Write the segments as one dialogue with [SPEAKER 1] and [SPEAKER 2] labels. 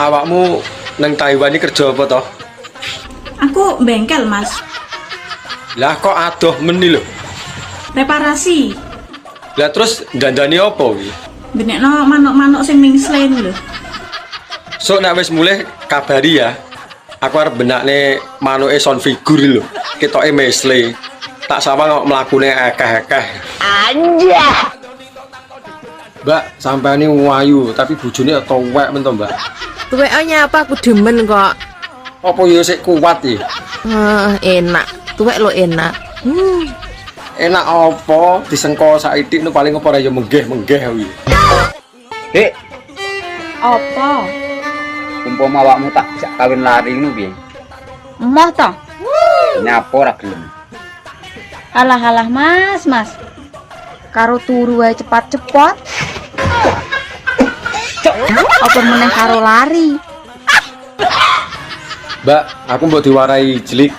[SPEAKER 1] Awakmu nang Taiwan ini kerja apa toh?
[SPEAKER 2] Aku bengkel, Mas.
[SPEAKER 1] Lah kok adoh meni lho.
[SPEAKER 2] Reparasi.
[SPEAKER 1] Lah terus dandani apa iki?
[SPEAKER 2] Benekno manuk-manuk sing mingslen lho.
[SPEAKER 1] Sok nek wis mulih kabari ya. Aku arep benakne manuke son figur lho. Ketoke mesle. Tak sawang kok mlakune akeh-akeh.
[SPEAKER 3] Anjah.
[SPEAKER 1] Mbak, sampean ini wayu tapi bojone tuwek men to, Mbak.
[SPEAKER 3] Tuweknya apa aku demen kok.
[SPEAKER 1] Apa ya sik kuat iki?
[SPEAKER 3] Enak. Tuwek lo enak.
[SPEAKER 1] Enak apa disengko saithik nu paling apa ora ya menggeh-menggeh kuwi.
[SPEAKER 4] Dek,
[SPEAKER 2] Apa?
[SPEAKER 4] umpama awakmu tak bisa kawin lari ngono piye?
[SPEAKER 5] Emoh toh?
[SPEAKER 4] Nyapa ora gelem.
[SPEAKER 5] Alah mas. Karo turu wae cepat-cepat. Apa meneh karo lari?
[SPEAKER 1] Mbak, aku mbok diwarai jelik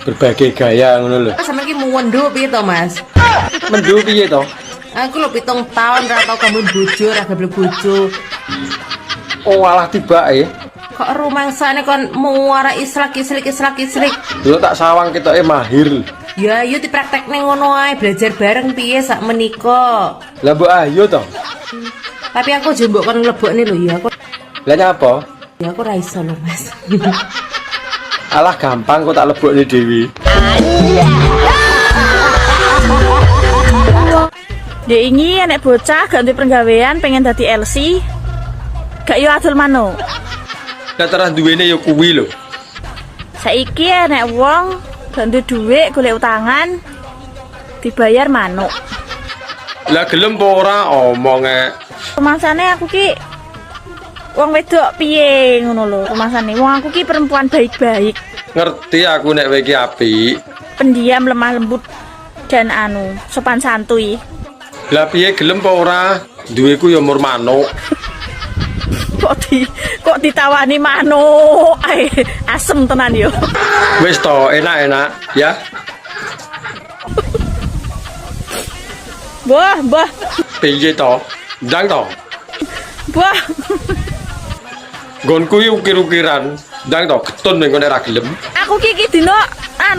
[SPEAKER 1] berbagai gaya ngono lho.
[SPEAKER 3] Sampe iki muwendo piye to, Mas?
[SPEAKER 1] Mendu piye to?
[SPEAKER 3] Aku lho 7 tahun ra tau kamu bojo, ra gablek bojo.
[SPEAKER 1] Oh, alah tibake.
[SPEAKER 3] Kok rumangsane kon muara islak-islik.
[SPEAKER 1] Lho tak sawang ketoke mahir.
[SPEAKER 3] Ya ayo dipraktekne ngono ae, belajar bareng piye sak menika.
[SPEAKER 1] Lah mbok ayo to.
[SPEAKER 3] Tapi aku jembok kon mlebokne lho ya aku.
[SPEAKER 1] Lah nyapa?
[SPEAKER 3] Ya aku ra iso lho, Mas.
[SPEAKER 1] Alah gampang kok tak lebokne dhewe.
[SPEAKER 2] Dek ini anak bocah gak untuk penggawean pengen dadi LC. Gak yo adol manuk.
[SPEAKER 1] Lah terus duwene ya kuwi lho.
[SPEAKER 2] Saiki anak wong gak untuk duit golek utangan dibayar manuk.
[SPEAKER 1] Lah gelem apa ora omonge.
[SPEAKER 2] Pemasane aku ki wong wedok piye ngono lho pemasane. Wong aku ki perempuan baik-baik,
[SPEAKER 1] Ngerti aku nek kowe iki apik.
[SPEAKER 2] pendiam, lemah lembut dan sopan santuy.
[SPEAKER 1] Lah piye gelem apa ora? Duweku ya mur manuk.
[SPEAKER 2] Kok ditawani manuk. Asem tenan yo.
[SPEAKER 1] Wis to, enak-enak ya.
[SPEAKER 2] Mbah.
[SPEAKER 1] Piye to? Ndang to.
[SPEAKER 2] Mbah.
[SPEAKER 1] Gonku iki ukir-ukiran. Ndang to getun ning kene ra gelem.
[SPEAKER 2] Aku ki dino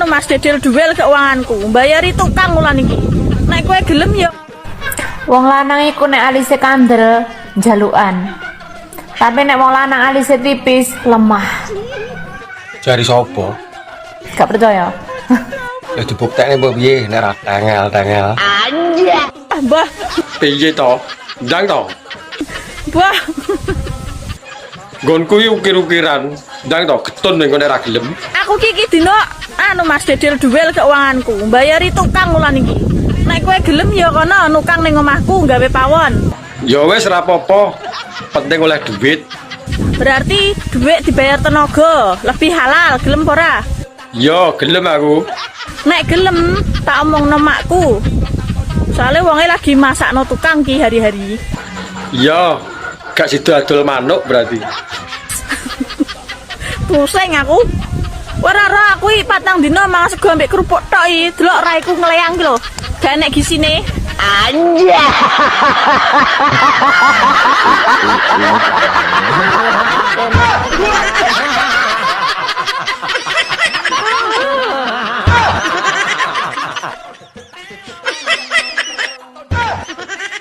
[SPEAKER 2] Mas dedel duel keuanganku. Mbayari tukang ulan iki. Nek kowe gelem yo.
[SPEAKER 5] Wong lanang iku nek alise kandel jalukan. Tapi nek wong lanang alise tipis lemah.
[SPEAKER 1] Jari sapa?
[SPEAKER 5] Gak percaya?
[SPEAKER 1] Ya dibuktekne mbok piye nek ra tangel-tangel.
[SPEAKER 2] Mbah.
[SPEAKER 1] Piye to? Ndang to.
[SPEAKER 2] Mbah.
[SPEAKER 1] Gonku iki ukir-ukiran. Ndang to getun ning kene ra gelem.
[SPEAKER 2] Aku ki dino Mas dedel duel keuanganku. Mbayari tukang ulan iki. Nek kowe gelem ya kono nukang ning omahku gawe pawon.
[SPEAKER 1] Ya wis ra apa-apa. Penting oleh duit.
[SPEAKER 2] Berarti duit dibayar tenaga, lebih halal, gelem apa ora?
[SPEAKER 1] Ya gelem aku.
[SPEAKER 2] Nek gelem tak omongno makku. Soale wonge lagi masakno tukang ki hari-hari.
[SPEAKER 1] Ya gak sida adol manuk berarti.
[SPEAKER 2] Pusing aku. Ora aku iki 4 dina mangan sego ambek kerupuk tok iki. Delok raiku ngleyang ki lho. Gak enek gisine.
[SPEAKER 3] Anjah.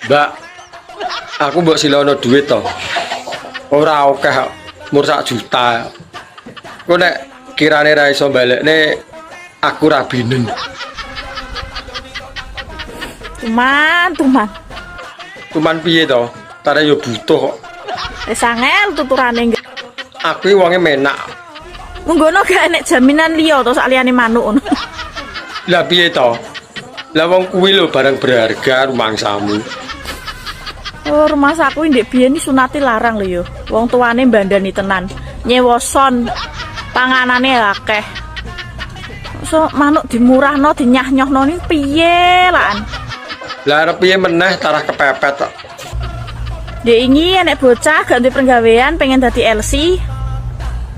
[SPEAKER 1] Mbak, aku mbok silono duit to. Ora akeh kok, mur 1 juta. Kok nek kirane ra iso balekne aku ra binen.
[SPEAKER 2] Tuman.
[SPEAKER 1] Cuman piye to? Tare yo butuh kok.
[SPEAKER 2] Wis angel tuturane.
[SPEAKER 1] Aku iki wonge menak.
[SPEAKER 2] Munggono gak enek jaminan liya to sak liyane manuk ngono.
[SPEAKER 1] Lah piye to? Lah wong kuwi lho barang berharga rumangsamu.
[SPEAKER 2] Oh, rumah saku ndek biyen iki sunate larang lho yo. Wong tuane mbandani tenan. Nyewa son. Panganane akeh. So manuk dimurahno dinyah-nyohno ni piye lan?
[SPEAKER 1] Lah arep piye meneh tarah kepepet kok.
[SPEAKER 2] Dek ini anak bocah gak untuk penggawean pengen dadi LC.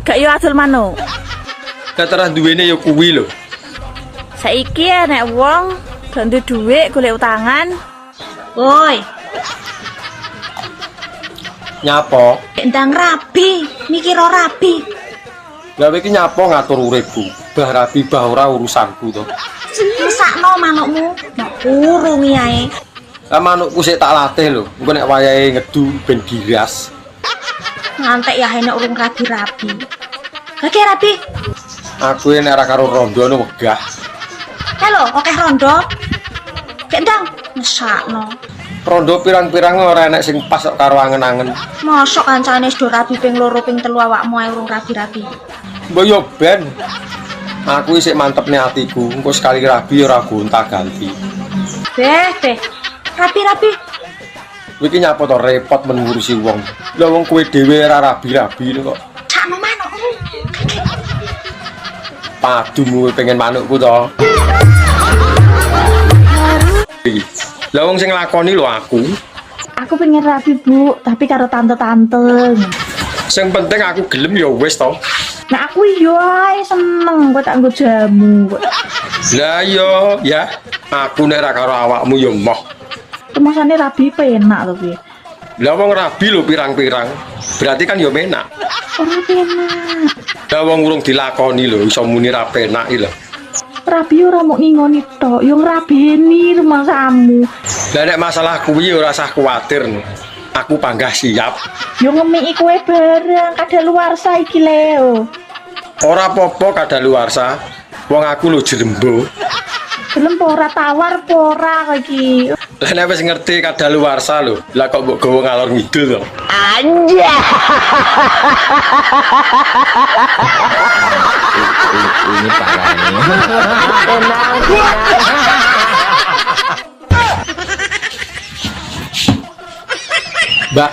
[SPEAKER 2] Gak yo adol manuk.
[SPEAKER 1] Lah terus duwene ya kuwi lho.
[SPEAKER 2] Saiki anak wong gak duwe duit golek utangan Woi,
[SPEAKER 1] Nyapa?
[SPEAKER 2] ndang rabi, mikir ora rabi.
[SPEAKER 1] Lah kowe iki nyapa ngatur uripku? Bah rabi bah ora urusanku to.
[SPEAKER 2] Mesakno manukmu, nek urung ae.
[SPEAKER 1] Lah manukku sik tak latih lho. Engko nek wayahe ngedu ben giras.
[SPEAKER 2] Ngantek ya enek urung rabi-rabi. Lagi rabi.
[SPEAKER 1] Aku nek ora karo rondo no wegah.
[SPEAKER 2] Halo, oke rondo. Kek ndang mesakno.
[SPEAKER 1] Rondo pirang-pirang ora enek sing pas kok karo angen-angen.
[SPEAKER 2] Mosok kancane wis do rabi ping 2 ping 3 awakmu ae urung rabi-rabi.
[SPEAKER 1] Mbok yo ben. Aku isih mantepne atiku. Engko sekali rabi ora gonta-ganti.
[SPEAKER 2] Beh. Rabi-rabi.
[SPEAKER 1] Kowe iki nyapa to repot men ngurusi wong. Lah wong kowe dhewe ora rabi-rabi kok.
[SPEAKER 2] Sakno manukmu.
[SPEAKER 1] Padumu pengen manukku to. Lah wong sing nglakoni lho aku.
[SPEAKER 2] Aku pengen rabi, Bu, tapi karo tante-tante.
[SPEAKER 1] Sing penting aku gelem ya wis to.
[SPEAKER 2] Nah aku yo ae seneng kok tak nggo jamu kok.
[SPEAKER 1] Lah iya ya, aku nek ora karo awakmu ya moh.
[SPEAKER 2] Temasane rabi penak to piye?
[SPEAKER 1] Lah wong rabi lho pirang-pirang. Berarti kan ya menak.
[SPEAKER 2] Ora penak.
[SPEAKER 1] Lah wong urung dilakoni lho iso muni ra penak iki lho.
[SPEAKER 2] Rabi ora mau ngingoni tok, yo ngrabeni rumah kamu.
[SPEAKER 1] Lah nek masalah kuwi ora usah kuwatir no. Aku panggah siap.
[SPEAKER 2] Yo ngemiki kowe bareng kadaluwarsa iki Leo.
[SPEAKER 1] Ora apa-apa kadaluwarsa. Wong aku lho jrembo.
[SPEAKER 2] Gelem ora tawar ora kok iki.
[SPEAKER 1] Lah nek wis ngerti kadaluwarsa lho, lah kok mbok gawa ngalor ngidul to.
[SPEAKER 4] Ini parah ini.
[SPEAKER 1] Mbak.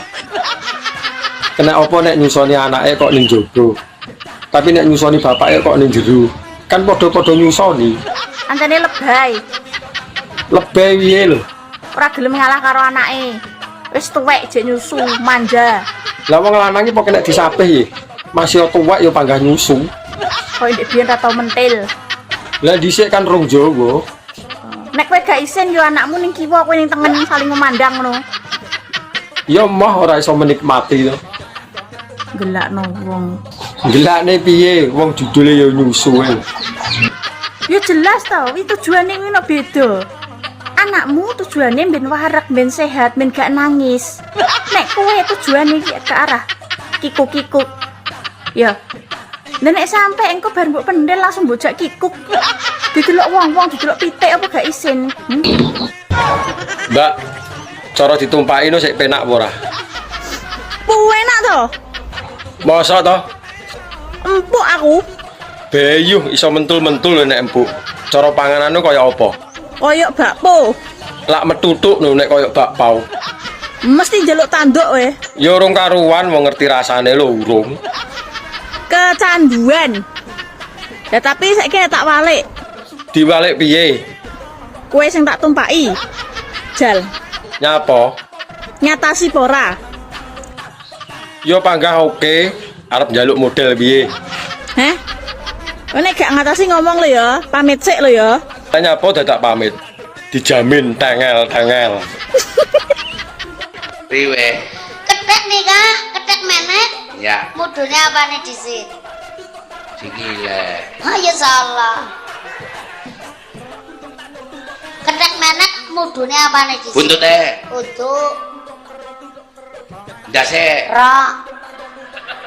[SPEAKER 1] Kena apa nek nyusoni anake kok ning jero. Tapi nek nyusoni bapake kok ning jero. Kan padha-padha nyusoni.
[SPEAKER 2] Antene lebay.
[SPEAKER 1] Lebih piye lho.
[SPEAKER 2] Ora gelem ngalah karo anake. Wis tuwek jek nyusu, manja.
[SPEAKER 1] Lah wong lanang iki pokoke nek disapih ya. Masih tuwek ya panggah nyusu.
[SPEAKER 2] Kok ndek biyen ra tau mentil.
[SPEAKER 1] Lah dhisik kan rong Jawa.
[SPEAKER 2] Nek kowe gak isin yo anakmu ning kiwa, kowe ning tengen saling memandang ngono.
[SPEAKER 1] Ya moh ora iso menikmati to.
[SPEAKER 2] Gelakno wong.
[SPEAKER 1] Gelakne piye? Wong judule ya nyusu ae.
[SPEAKER 2] Ya jelas tau, itu tujuane ngono beda. Anakmu tujuane ben warak, ben sehat, ben gak nangis. Nek kowe tujuane iki ke arah kikuk-kikuk. Ya. Nek sampe engko bar mbok pendel langsung bojak kikuk. Didelok wong-wong, didelok pitik apa gak isin.
[SPEAKER 1] Mbak, cara ditumpaki no sik penak apa ora?
[SPEAKER 2] Enak to?
[SPEAKER 1] Masa to?
[SPEAKER 2] Empuk aku.
[SPEAKER 1] Beyuh iso mentul-mentul lho nek empuk. Cara panganane kaya apa?
[SPEAKER 2] Koyok bakpo.
[SPEAKER 1] Lak metutuk lho nek kaya bakpao.
[SPEAKER 2] Mesti njaluk tanduk we.
[SPEAKER 1] Ya urung karuan wong ngerti rasane lho urung.
[SPEAKER 2] Kecanduan. Ya tapi saiki tak walik.
[SPEAKER 1] Diwalik piye?
[SPEAKER 2] Kowe sing tak tumpaki. Jal,
[SPEAKER 1] Nyapa?
[SPEAKER 2] nyatasi pora.
[SPEAKER 1] Ya panggah oke. Arep njaluk model piye?
[SPEAKER 2] Heh? Kowe nek gak ngatasi ngomong lho ya, pamit sik lho ya.
[SPEAKER 1] Nyapa dadak pamit. Dijamin tengel-tengel.
[SPEAKER 4] Riwe.
[SPEAKER 6] Ketek nih kah? Ketek menek?
[SPEAKER 4] Ya,
[SPEAKER 6] Mudune apa nih disit?
[SPEAKER 4] sikile.
[SPEAKER 6] Oh ya salah. Ketek menek mudune apa nih disit?
[SPEAKER 4] Buntute.
[SPEAKER 6] Untuk
[SPEAKER 4] Ndase.
[SPEAKER 6] ra.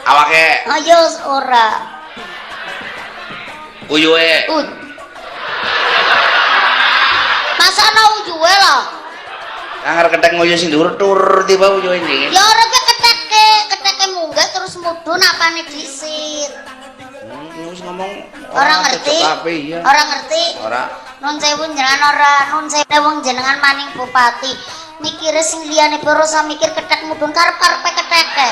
[SPEAKER 4] Awake.
[SPEAKER 6] Oh ya ora.
[SPEAKER 4] Uyuhe.
[SPEAKER 6] Ut. Masa ana ujuwe lah.
[SPEAKER 4] Nang ketek ngoyo sing dhuwur tur tiba uyuhe ndingin.
[SPEAKER 6] Ya ora ke keteke munggah terus mudun apa nih disit?
[SPEAKER 4] Wis ngomong
[SPEAKER 6] Orang ngerti?
[SPEAKER 4] Tapi iya.
[SPEAKER 6] Orang ngerti?
[SPEAKER 4] Ora.
[SPEAKER 6] Nun sewu jenengan ora, nun sewu wong jenengan maning bupati. Mikire sing liyane pero sa mikir ketek mudun karep-karepe keteke.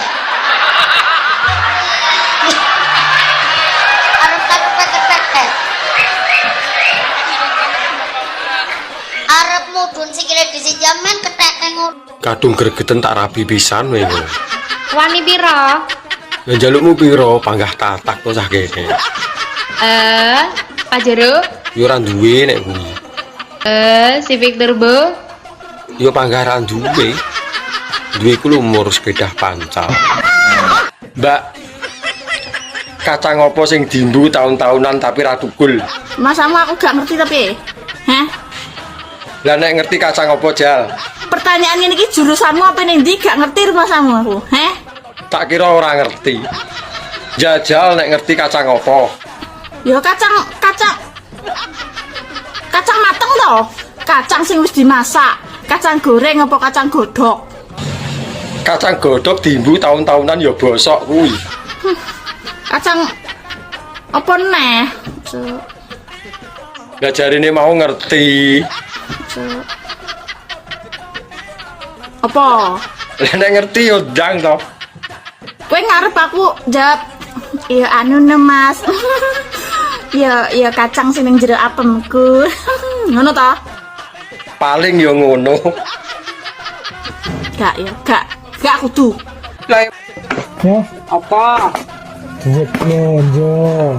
[SPEAKER 6] Arep-karepe keteke. Arep mudun sikile disi jaman keteke ngono.
[SPEAKER 1] Kadung gregeten tak rabi pisan we.
[SPEAKER 5] Wani piro?
[SPEAKER 1] Ya njalukmu piro panggah tatak to cah kene.
[SPEAKER 5] Pak Jero?
[SPEAKER 1] Ya ora duwe nek kuwi.
[SPEAKER 5] Si Victor Bo?
[SPEAKER 1] Yo panggaran duwe. Duwe ku lumur sepeda pancal. Mbak, kacang apa sing dimbu tahun-tahunan tapi ra tukul?
[SPEAKER 2] Masamu aku gak ngerti tapi. Heh?
[SPEAKER 1] Lah nek ngerti kacang apa jal?
[SPEAKER 2] Pertanyaan ini jurusanmu apa ning ndi gak ngerti masamu aku. Heh?
[SPEAKER 1] Tak kira ora ngerti. Jajal nek ngerti kacang apa?
[SPEAKER 2] Ya kacang mateng toh. Kacang sing wis dimasak. Kacang goreng apa kacang godhog?
[SPEAKER 1] Kacang godhog dimbu tahun-tahunan ya bosok kuwi.
[SPEAKER 2] Kacang apa neh?
[SPEAKER 1] Lah jarine mau ngerti.
[SPEAKER 2] Apa?
[SPEAKER 1] Lah nek ngerti yo ndang to.
[SPEAKER 2] Kowe ngarep aku jawab ya anu ne Mas. ya kacang sing ning jero apemku. Ngono ta?
[SPEAKER 1] Paling yo ngono.
[SPEAKER 2] Gak kudu.
[SPEAKER 1] Lah
[SPEAKER 4] Apa?
[SPEAKER 7] Duit lonjo.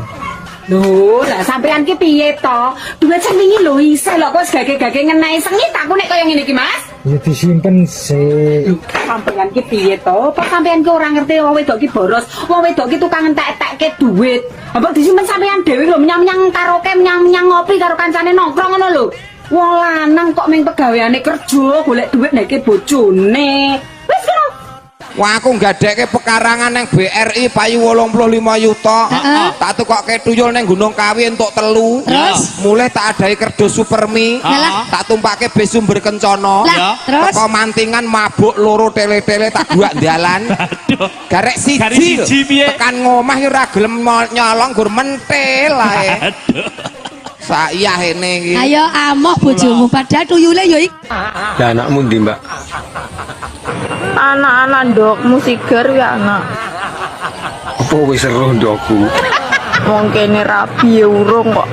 [SPEAKER 3] Lho, lah sampean ki piye to? Duit sing wingi lho isih lho kok gage-gage ngenai sengit aku nek kaya ngene iki, Mas.
[SPEAKER 7] Ya disimpen sih.
[SPEAKER 3] Sampeyan ki piye to? Apa sampeyan ki ora ngerti wong wedok ki boros? Wong wedok ki tukang entek-entekke duit. Apa disimpen sampeyan dhewe lho menyang-menyang karaoke, menyang-menyang ngopi karo kancane nongkrong ngono lho. Wong lanang kok ming pegaweane kerja golek duit nek bojone. Wis ngono.
[SPEAKER 8] Wah aku nggadekke pekarangan nang BRI payu 85 yuta. Tak tukokke tuyul nang Gunung Kawi entuk 3. Mulai tak adai kerdus Supermi. Tak tumpake bis sumber kencana. Teko mantingan mabuk loro tele-tele tak buak dalan. Garek siji tekan ngomah ora gelem nyolong gur mentil ae. Saya ini iki.
[SPEAKER 9] Ayo amoh bojomu padahal tuyule ya iki.
[SPEAKER 1] lah anakmu ndi, Mbak?
[SPEAKER 2] Anak-anak ndokmu sigar ya anak.
[SPEAKER 1] Apa wis seru ndokku?
[SPEAKER 2] Wong kene rabi ya urung kok.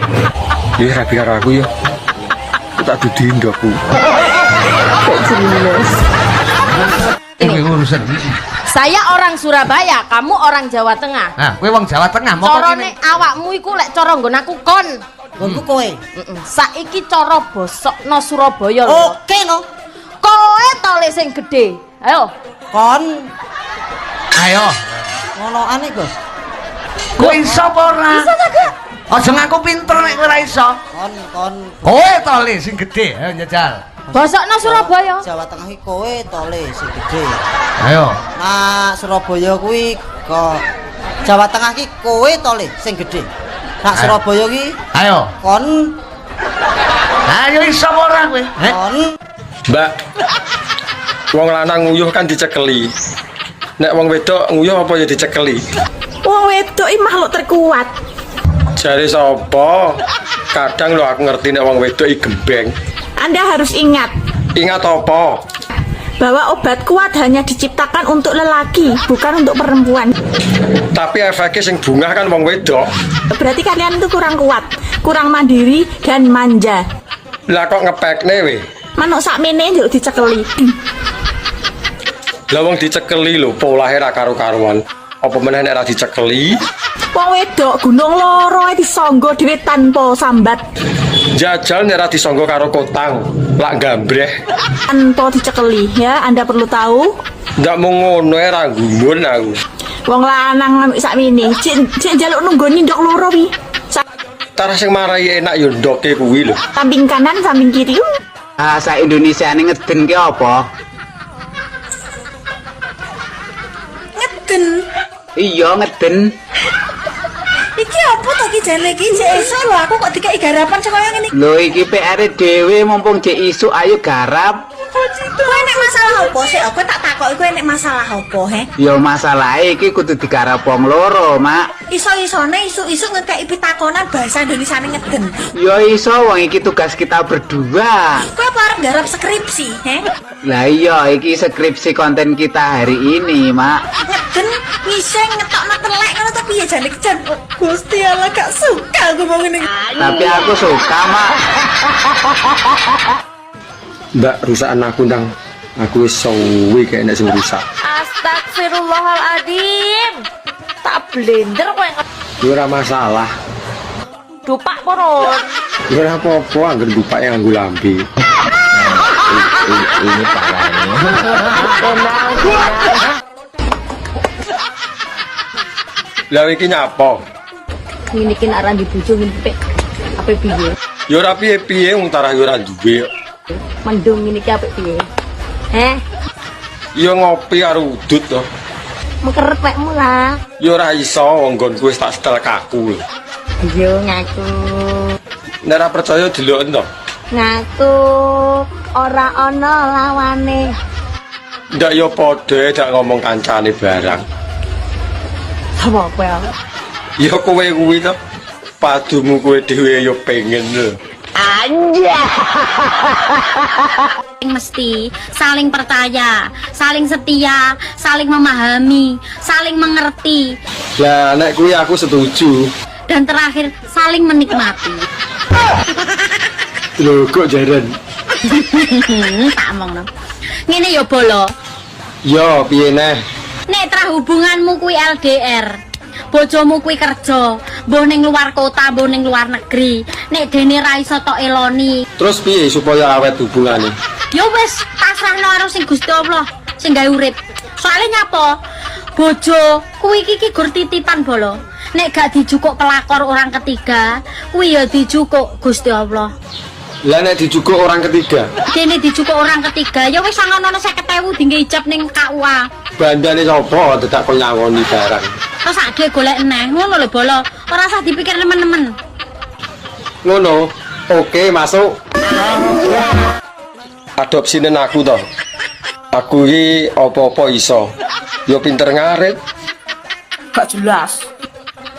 [SPEAKER 1] Ya rabi karo aku ya. Aku tak dudi ndokku.
[SPEAKER 2] Kok jelas.
[SPEAKER 10] Saya orang Surabaya, kamu orang Jawa Tengah.
[SPEAKER 8] Nah, kowe wong Jawa Tengah mau
[SPEAKER 10] Corone awakmu iku lek cara nggon aku kon.
[SPEAKER 3] Nggonku kowe.
[SPEAKER 10] Saiki cara bosokno Surabaya lho.
[SPEAKER 3] Oke no.
[SPEAKER 10] Kowe tole sing gedhe. Ayo.
[SPEAKER 3] Kon
[SPEAKER 8] Ayo.
[SPEAKER 3] ngonoan iki, Bos.
[SPEAKER 8] Kowe iso apa ora?
[SPEAKER 10] Bisa ta, Kak?
[SPEAKER 8] Aja ngaku pinter nek kowe ora iso.
[SPEAKER 3] Kon
[SPEAKER 8] Kowe tole sing gedhe, ayo njajal.
[SPEAKER 10] Bosokno Surabaya.
[SPEAKER 3] Jawa Tengah iki kowe tole sing gedhe.
[SPEAKER 8] Ayo.
[SPEAKER 3] Nah, Surabaya kuwi kok Jawa Tengah ki kowe tole sing gedhe. Nak Surabaya ki
[SPEAKER 8] Ayo.
[SPEAKER 3] kon
[SPEAKER 8] Ayo iso apa ora kowe?
[SPEAKER 3] kon
[SPEAKER 1] Mbak, wong lanang nguyuh kan dicekeli. Nek wong wedok nguyuh apa ya dicekeli?
[SPEAKER 2] Wong wedok iki makhluk terkuat.
[SPEAKER 1] Jare sapa? Kadang lho aku ngerti nek wong wedok iki gembeng.
[SPEAKER 2] Anda harus ingat
[SPEAKER 1] Ingat apa?
[SPEAKER 2] bahwa obat kuat hanya diciptakan untuk lelaki, bukan untuk perempuan.
[SPEAKER 1] Tapi efeknya sing bungah kan wong wedok.
[SPEAKER 2] Berarti kalian itu kurang kuat, kurang mandiri dan manja.
[SPEAKER 1] Lah kok ngepekne we?
[SPEAKER 2] Manuk sakmene njuk dicekeli.
[SPEAKER 1] Lah wong dicekeli lho, polahe ra karo-karuan. Apa meneh nek ra dicekeli?
[SPEAKER 2] Wong wedok gunung loro ae disangga dhewe tanpa sambat,
[SPEAKER 1] Jajal nek ra disangga karo kotang, lak gambreh.
[SPEAKER 2] tanpa dicekeli ya. Anda perlu tahu,
[SPEAKER 1] Ndak mung ngono ae ra gumun aku.
[SPEAKER 2] wong lanang sakmene cek njaluk nunggoni ndok loro wi.
[SPEAKER 1] Tara sing marai enak yo ndoke kuwi lho.
[SPEAKER 2] Samping kanan, samping kiri.
[SPEAKER 4] Bahasa Indonesia ini ngeden ki apa?
[SPEAKER 9] Ngeden.
[SPEAKER 4] Iya ngeden.
[SPEAKER 9] Iki apa to ki jane iki cek iso lho aku kok dikai garapan sing kaya ngene.
[SPEAKER 4] Lho iki PR dhewe mumpung jek isuk ayo garap.
[SPEAKER 9] Kowe nek masalah apa sih? Aku tak takoki kowe nek masalah apa, he?
[SPEAKER 4] Ya masalah iki kudu digarap wong loro, Mak.
[SPEAKER 9] Iso-isone isu-isu ngekeki pitakonan bahasa Indonesia ngeden.
[SPEAKER 4] Ya iso wong iki tugas kita berdua.
[SPEAKER 9] Kowe apa arep garap skripsi, he?
[SPEAKER 4] Lah iya iki skripsi konten kita hari ini, Mak.
[SPEAKER 9] Ngeden ngiseng ngetokno telek ngono to piye jane kejan. Gusti Allah gak suka aku mau ngene.
[SPEAKER 4] Tapi aku suka, Mak.
[SPEAKER 1] Mbak, rusakan aku ndang. Aku wis suwi kayak nek sing rusak.
[SPEAKER 10] Astagfirullahaladzim. Tak blender kowe
[SPEAKER 1] Yo ora masalah.
[SPEAKER 10] ngedupak poron.
[SPEAKER 1] Yo ora apa-apa anggere dupake nganggo lambe.
[SPEAKER 4] Ini parah ini.
[SPEAKER 1] Lah iki nyapa?
[SPEAKER 10] Ngene iki nek ora dibojo ngene apik piye?
[SPEAKER 1] Ya ora piye-piye wong tarah ya ora duwe.
[SPEAKER 10] Mendung ngene iki apik piye?
[SPEAKER 1] Ya ngopi karo udut to.
[SPEAKER 10] Mengkeret wekmu lah.
[SPEAKER 1] Ya ora iso wong nggonku wis tak setel kaku lho.
[SPEAKER 10] Yo ngaku.
[SPEAKER 1] Nek ora percaya deloken to.
[SPEAKER 10] Ngaku ora ana lawane.
[SPEAKER 1] Ndak ya padha dak ngomong kancane barang.
[SPEAKER 10] Apa kowe?
[SPEAKER 1] Ya kowe kuwi to. Padumu kowe dhewe ya pengen lho.
[SPEAKER 6] Mesti saling percaya, saling setia, saling memahami, saling mengerti,
[SPEAKER 1] Lah nek kuwi aku setuju.
[SPEAKER 6] dan terakhir saling menikmati.
[SPEAKER 1] Lho kok jaren.
[SPEAKER 6] Tak omongno. Ngene ya bolo.
[SPEAKER 1] Ya piye neh?
[SPEAKER 6] Nek tra hubunganmu kuwi LDR, bojomu kuwi kerja, mbuh ning luar kota, mbuh ning luar negeri. Nek dene ra iso tok eloni,
[SPEAKER 1] Terus piye supaya awet hubungane?
[SPEAKER 6] ya wis pasrahno karo sing Gusti Allah sing gawe urip. Soale nyapa? Bojo kuwi iki gur titipan bolo. Nek gak dijukuk pelakor orang ketiga, kuwi ya dijukuk Gusti Allah.
[SPEAKER 1] Lah nek dijukuk orang ketiga,
[SPEAKER 6] Dene dijukuk orang ketiga, ya wis sangono 50.000 dinggo ijab ning KUA.
[SPEAKER 1] bandane sapa dadak kok nyangoni barang.
[SPEAKER 6] Terus ade golek eneh, ngono lho bolo. Ora usah dipikir nemen-nemen.
[SPEAKER 1] Ngono. Oke, masuk. Adopsine aku to. Aku iki apa-apa iso. Ya pinter ngarit.
[SPEAKER 2] Gak jelas.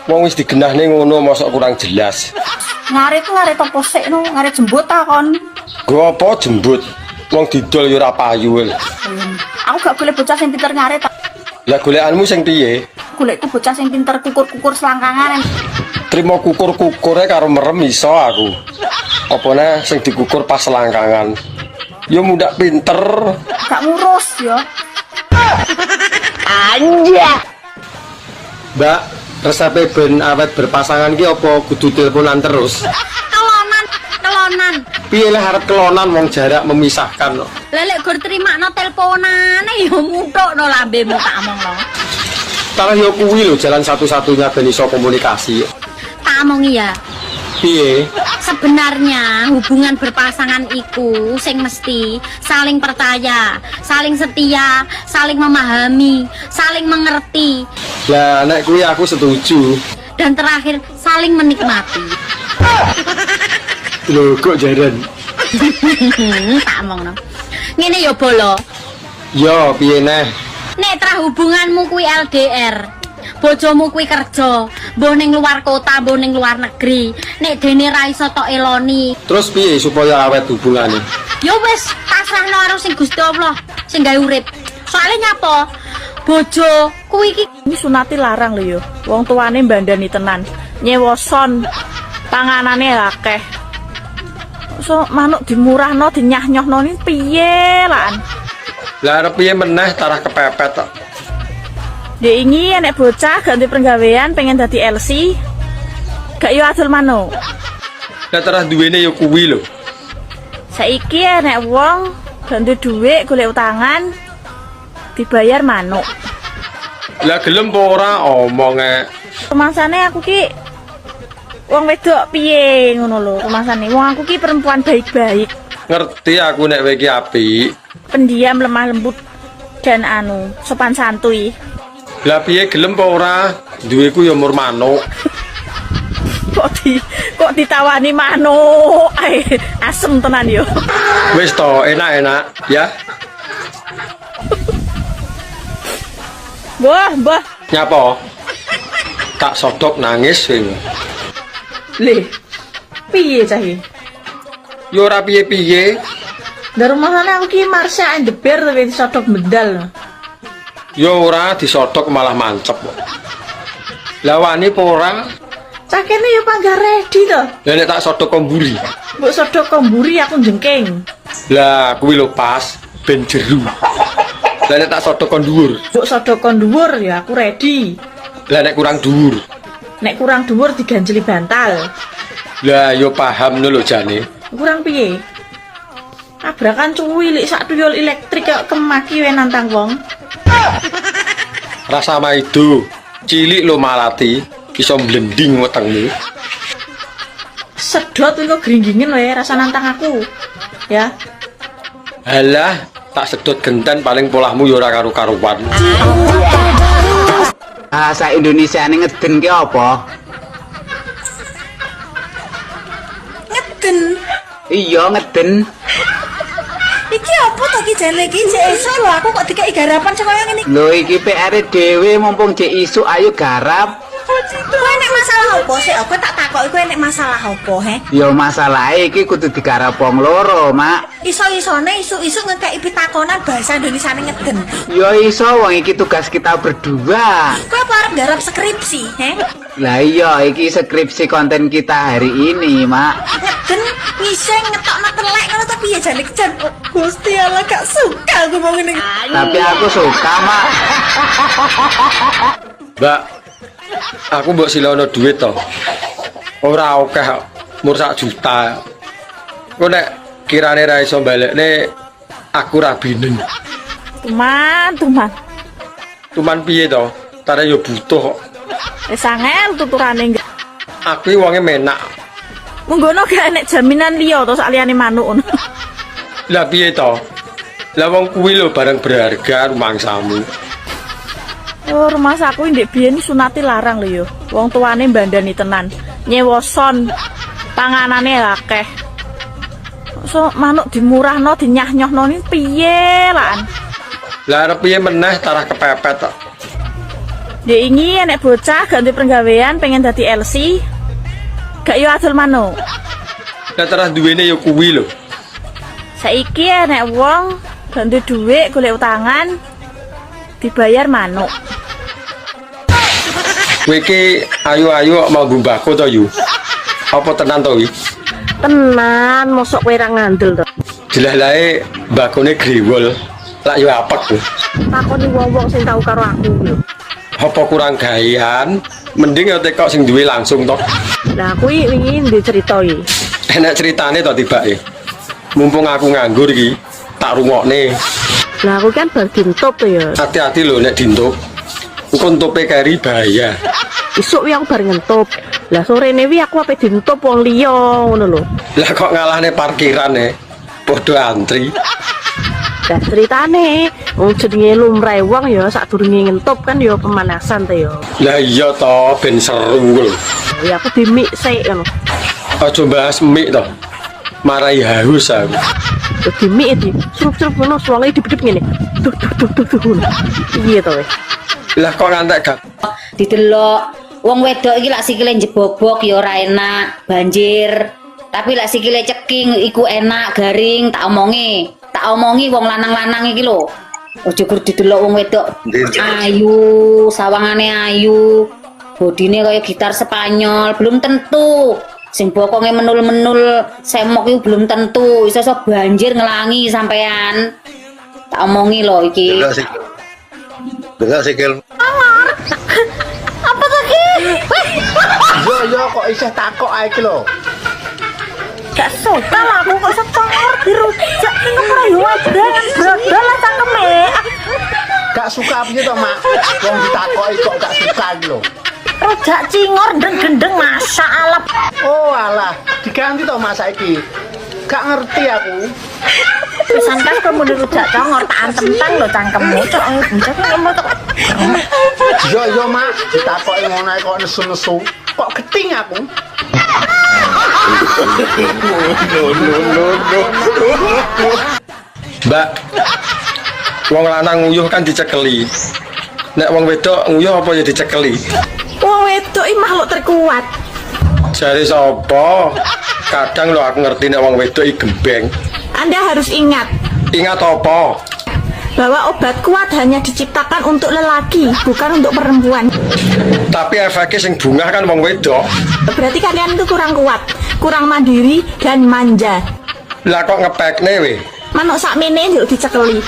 [SPEAKER 1] Wong wis digenahne ngono mosok kurang jelas.
[SPEAKER 2] Ngarit apa sik no, ngarit jembut ta kon.
[SPEAKER 1] Go apa jembut? Wong didol ya ora payu.
[SPEAKER 2] Aku gak golek bocah sing pinter ngarit.
[SPEAKER 1] Lah golekanmu sing piye?
[SPEAKER 2] Golekku bocah sing pinter kukur-kukur selangkangan.
[SPEAKER 1] Trimo kukur-kukure karo merem iso aku. Opone sing dikukur pas selangkangan. Ya mudak pinter.
[SPEAKER 2] Gak ngurus ya.
[SPEAKER 1] Mbak, resepe ben awet berpasangan ki apa kudu teleponan terus?
[SPEAKER 6] Kelonan.
[SPEAKER 1] Piye lah arep kelonan wong jarak memisahkan kok.
[SPEAKER 6] Lah lek gur trimakno teleponane ya muthukno lambemu tak omongno.
[SPEAKER 1] Tarah yo kuwi lho jalan satu-satunya ben iso komunikasi.
[SPEAKER 6] Tak omongi ya.
[SPEAKER 1] Piye?
[SPEAKER 6] Sebenarnya hubungan berpasangan iku sing mesti saling percaya, saling setia, saling memahami, saling mengerti,
[SPEAKER 1] Lah nek kuwi aku setuju.
[SPEAKER 6] dan terakhir saling menikmati.
[SPEAKER 1] Lho kok jaren.
[SPEAKER 6] Tak omongno. Ngene ya bolo.
[SPEAKER 1] Yo piye neh?
[SPEAKER 6] Nek tra hubunganmu kuwi LDR, bojomu kuwi kerja, mbuh ning luar kota, mbuh ning luar negeri. Nek dene ra iso tok eloni,
[SPEAKER 1] Terus piye supaya awet hubungane?
[SPEAKER 6] ya wis pasrahno karo sing Gusti Allah sing gawe urip. Soale nyapa? Bojo kuwi iki
[SPEAKER 2] Ini sunati larang lho yo. Wong tuane mbandani tenan. Nyewa son. Panganane akeh. So manuk dimurahno dinyah-nyohno ni piye lan?
[SPEAKER 1] Lah arep piye meneh tarah kepepet kok.
[SPEAKER 2] Dia ingin nek bocah ganti penggawean pengen dadi LC. Gak yo adol manuk.
[SPEAKER 1] Lah tarah duwene yo kuwi lho.
[SPEAKER 2] Saiki nek wong ganti dhuwit golek utangan dibayar manuk.
[SPEAKER 1] Lah gelem apa ora omonge.
[SPEAKER 2] Rumasane aku ki wong wedok piye ngono lho rumasane. Wong aku ki perempuan baik-baik,
[SPEAKER 1] Ngerti aku nek kowe iki apik.
[SPEAKER 2] pendiam, lemah lembut dan sopan santuy.
[SPEAKER 1] Lah piye gelem apa ora? Duweku ya mur manuk.
[SPEAKER 2] Kok ditawani manuk. Ae, asem tenan yo.
[SPEAKER 1] Wis to, enak-enak ya.
[SPEAKER 2] Mbah.
[SPEAKER 1] Nyapa? Tak sodok nangis kowe.
[SPEAKER 2] Le. Piye cah iki?
[SPEAKER 1] Ya ora piye-piye.
[SPEAKER 2] Dari rumasane aku ki Marsha and the Bear tapi disodok bedal.
[SPEAKER 1] Ya ora disodok malah mancep kok. Lah wani apa ora?
[SPEAKER 2] Cah kene yo panggah ready to.
[SPEAKER 1] Lah nek tak sodok komburi.
[SPEAKER 2] Mbok sodok komburi aku jengking.
[SPEAKER 1] Lah kuwi lho pas ben jeru. Lah nek tak sodok kon dhuwur.
[SPEAKER 2] Mbok sodok kon dhuwur ya aku ready.
[SPEAKER 1] Lah nek kurang dhuwur.
[SPEAKER 2] Nek kurang dhuwur diganjeli bantal.
[SPEAKER 1] Lah yo paham lho jane.
[SPEAKER 2] Kurang piye? Tabrakan cuwilik sak tuyul elektrik kok kemaki wae nantang wong.
[SPEAKER 1] Rasa maido, cilik lo malati, iso blending wetengmu.
[SPEAKER 2] Sedot kuwi kok gringgingen wae rasa nantang aku. Ya.
[SPEAKER 1] Halah, tak sedot genten paling polahmu ya ora karu-karuan.
[SPEAKER 4] Bahasa Indonesia ini ngeden ki apa?
[SPEAKER 9] Ngeden.
[SPEAKER 4] Iya ngeden.
[SPEAKER 9] Iki apa to ki jane iki cek esuk lho aku kok dikeki garapan sing kaya ngene.
[SPEAKER 4] Lho iki PR dhewe mumpung cek isuk ayo garap.
[SPEAKER 9] Kowe nek masalah apa sih? Aku tak takoki kowe nek masalah apa, he?
[SPEAKER 4] Ya masalah iki kudu digarap wong loro, Mak.
[SPEAKER 9] Iso-isone isuk-isuk ngekeki pitakonan bahasa Indonesia ngeden.
[SPEAKER 4] Ya iso wong iki tugas kita berdua.
[SPEAKER 9] Kowe apa arep garap skripsi, he?
[SPEAKER 4] Lah iya iki skripsi konten kita hari ini, Mak.
[SPEAKER 9] Ngeden ngising ngetokno telek ngono to piye jane jan. Gusti Allah gak suka aku mau ngene.
[SPEAKER 4] Tapi aku suka, Mak.
[SPEAKER 1] Mbak, aku mbok silono duit to. Ora akeh kok, mur 1 juta. Kok nek kirane ra iso balekne aku ra binen.
[SPEAKER 2] Tuman.
[SPEAKER 1] Cuman piye to? Tare yo butuh kok.
[SPEAKER 2] Wis angel tuturane.
[SPEAKER 1] Aku iki wonge menak.
[SPEAKER 2] Munggono gak enek jaminan liya to sak liyane manuk ngono.
[SPEAKER 1] Lah piye to? Lah wong kuwi lho barang berharga rumangsamu.
[SPEAKER 2] Oh, rumah saku ndek biyen sunati larang lho yo. Wong tuane mbandani tenan. Nyewa son. Panganane akeh. So manuk dimurahno dinyah-nyohno ni piye lan?
[SPEAKER 1] Lah arep piye meneh tarah kepepet to.
[SPEAKER 2] Ndek ingi enek bocah ganti penggawean pengen dadi LC. Gak yo adol manuk.
[SPEAKER 1] Lah tarah duwene yo kuwi lho.
[SPEAKER 2] Saiki enek wong ganti dhuwit golek utangan dibayar manuk.
[SPEAKER 1] Kowe iki ayu-ayu mau mbako to yu. Apa tenan to iki?
[SPEAKER 2] Tenan, mosok kowe ra ngandel to.
[SPEAKER 1] Jelalahe mbakone grewol. Lak yo apek.
[SPEAKER 2] Takoni wong-wong sing tau karo aku lho.
[SPEAKER 1] Apa kurang gawean? Mending ya tekok sing duwe langsung to.
[SPEAKER 2] Lah kuwi wingi ndek cerita iki.
[SPEAKER 1] Enak ceritane to tibake. Mumpung aku nganggur iki, tak rungokne.
[SPEAKER 2] Lah aku kan bar dintup to ya.
[SPEAKER 1] Hati-hati lho nek dintup. Engko ntupe keri bahaya.
[SPEAKER 2] Isuk wi aku bar ngentup. Lah sorene wi aku ape dintup wong liya ngono lho.
[SPEAKER 1] Lah kok ngalahne parkirane. Padha antri.
[SPEAKER 2] Lah ceritane wong jenenge lumrahe wong ya sadurunge ngentup kan ya pemanasan to ya.
[SPEAKER 1] Lah iya to ben seru lho.
[SPEAKER 2] Ya aku dimik sik ngono.
[SPEAKER 1] Aja bahas mik to. Marai haus aku.
[SPEAKER 2] Dimik iki surup-surup ngono suwange dipedhep ngene. Duh ngono. Piye to weh?
[SPEAKER 1] Lah kok ngantek gak?
[SPEAKER 3] Didelok wong wedok iki lak sikile njebobok ya ora enak, banjir. Tapi lak sikile ceking iku enak, garing, tak omongi wong lanang-lanang iki lho. Ojo gur didelok wong wedok ayu, sawangane ayu. Bodine kaya gitar Spanyol, belum tentu. Sing bokonge menul-menul semok iku belum tentu. Iso banjir ngelangi sampean. Tak omongi lho iki.
[SPEAKER 11] Delok sikil.
[SPEAKER 9] Apa to ki?
[SPEAKER 11] Yo kok isih takok ae iki lho.
[SPEAKER 9] Gak suka lah aku kok setengor dirujak ki ngeprayu wadan brodol lah cangkeme.
[SPEAKER 11] Gak suka piye to, Mak? Wong ditakoki kok gak suka iki lho.
[SPEAKER 9] Rujak cingor gendeng masyaallah.
[SPEAKER 11] Oh alah, diganti to Mas saiki. Gak ngerti aku.
[SPEAKER 9] Pisan kas kamu dirujak congor tak antem-tem lho cangkemmu. Cok buncak ngomong to.
[SPEAKER 11] Yo Mak, ditakoki ngono ae kok nesu-nesu. Kok geting aku.
[SPEAKER 1] Mbak, wong lanang nguyuh kan dicekeli. Nek wong wedok nguyuh apa ya dicekeli?
[SPEAKER 2] Wong wedok iki makhluk terkuat.
[SPEAKER 1] Jare sapa? Kadang lho aku ngerti nek wong wedok iki gembeng.
[SPEAKER 2] Anda harus ingat
[SPEAKER 1] Ingat apa?
[SPEAKER 2] bahwa obat kuat hanya diciptakan untuk lelaki, bukan untuk perempuan.
[SPEAKER 1] Tapi efeknya sing bungah kan wong wedok.
[SPEAKER 2] Berarti kalian itu kurang kuat, kurang mandiri dan manja.
[SPEAKER 1] Lah kok ngepekne we?
[SPEAKER 2] Manuk sakmene yuk dicekeli.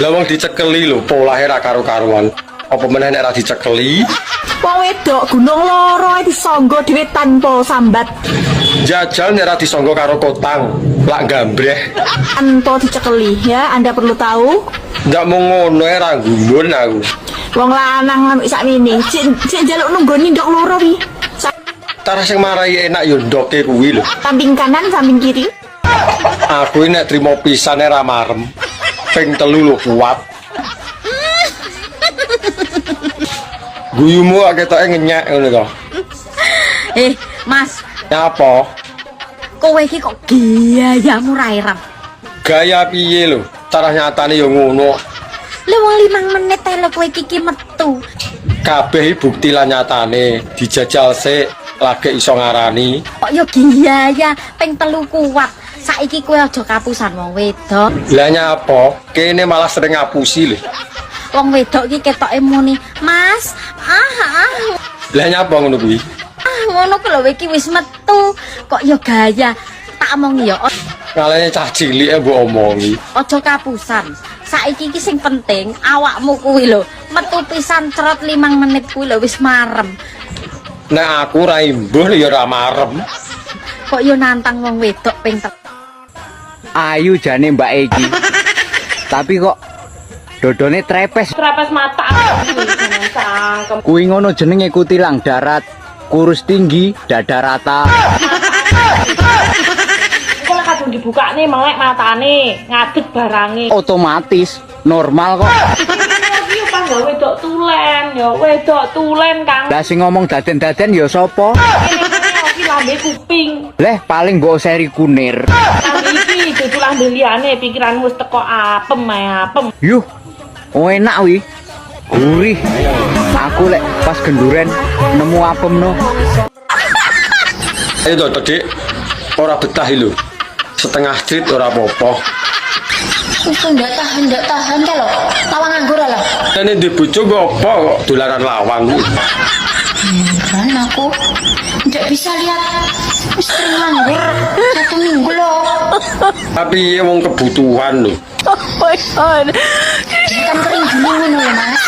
[SPEAKER 1] Lah wong dicekeli lho, polahe ra karo-karuan. Apa meneh nek ra dicekeli?
[SPEAKER 2] Wong wedok gunung loro disangga dhewe tanpa sambat.
[SPEAKER 1] Jajal nek ra disangga karo kotang, lak gambreh.
[SPEAKER 2] Anto dicekeli ya, Anda perlu tahu.
[SPEAKER 1] Ndak mau ngono ra gumun aku.
[SPEAKER 2] Wong lanang ambek sakmene, sik njaluk nunggoni ndok loro wi.
[SPEAKER 1] Tara sing marai enak yo ndoke kuwi lho.
[SPEAKER 2] Samping kanan, samping kiri.
[SPEAKER 1] Aku ini nek trimo pisane ra marem. Ping 3 lho kuat. Guyumu ketoke ngenyek ngono to.
[SPEAKER 6] Mas,
[SPEAKER 1] Nyapa?
[SPEAKER 6] kowe iki kok gayamu ra ireng.
[SPEAKER 1] Gaya piye lho? Cara nyatane yo ngono.
[SPEAKER 6] Lha wong 5 menit ae lho kowe iki metu.
[SPEAKER 1] Kabeh bukti lan nyatane dijajal sik lagi iso ngarani.
[SPEAKER 6] Kok yo gaya ping 3 kuat. Saiki kowe aja kapusan wong wedok.
[SPEAKER 1] Lah nyapa? Kene malah sering ngapusi lho.
[SPEAKER 6] Wong wedok iki ketoke muni, "Mas,
[SPEAKER 1] Lah nyapa ngono kuwi?
[SPEAKER 6] ngono ku lho iki wis metu." Kok yo gaya. Tak omongi yo,
[SPEAKER 1] Kalane cah cilik mbok omongi.
[SPEAKER 6] aja kapusan. Saiki iki sing penting awakmu kuwi lho, metu pisan cerot 5 menit kuwi lho wis marem.
[SPEAKER 1] Nek aku ra imbuh ya ra marem.
[SPEAKER 6] Kok yo nantang wong wedok ping
[SPEAKER 4] Ayu jane Mbak Egi. Tapi kok dodone trepes.
[SPEAKER 9] Trepes mata.
[SPEAKER 4] Kuwi ngono jenenge kutilang darat, kurus tinggi, dada rata.
[SPEAKER 9] Kok lek kadung dibukane melek matane, ngadeg barange.
[SPEAKER 4] Otomatis normal kok.
[SPEAKER 9] Iki pas gawe wedok tulen, ya wedok tulen Kang.
[SPEAKER 4] Lah sing ngomong daden-daden ya sapa?
[SPEAKER 9] Iki lambe kuping.
[SPEAKER 4] Leh paling mbok seri kunir.
[SPEAKER 9] Lambe iki dudu lambe liyane pikiranmu wis teko apem ae apem.
[SPEAKER 4] Yuh. Oh enak wi. Gurih. Aku lek pas genduren nemu apem no.
[SPEAKER 1] Ayo to, Dik. Ora betah lho. Setengah jrit ora apa-apa.
[SPEAKER 6] Iku ndak tahan kalau lawang nganggur lah.
[SPEAKER 1] Nek ndek bojo kok apa kok dolanan lawang kuwi.
[SPEAKER 6] Kan aku ndak bisa lihat istri nganggur 1 minggu loh.
[SPEAKER 1] Tapi ya wong kebutuhan lho.
[SPEAKER 2] Oh my god.
[SPEAKER 6] Kan kering dulu ngono lho, Mas.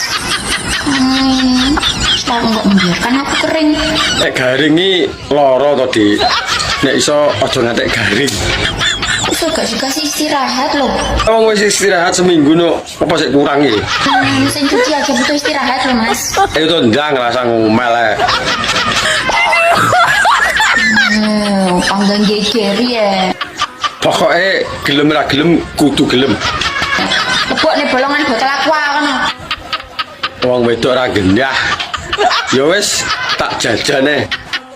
[SPEAKER 6] Kalau nggak membiarkan aku kering.
[SPEAKER 1] Nek garing iki lara to, Dik. Nek iso aja ngantek garing.
[SPEAKER 6] Aku gak dikasih istirahat loh.
[SPEAKER 1] Wong wis istirahat seminggu no, apa sik kurang iki?
[SPEAKER 6] Mesin cuci aja butuh istirahat loh, Mas.
[SPEAKER 1] Ayo to ndang rasa ngomel ae.
[SPEAKER 6] Panggang geger ya.
[SPEAKER 1] Pokoke gelem ra gelem kudu gelem.
[SPEAKER 6] Lebok nih bolongan botol aqua kan.
[SPEAKER 1] Wong wedok ra gendah. Ya wis tak jajane.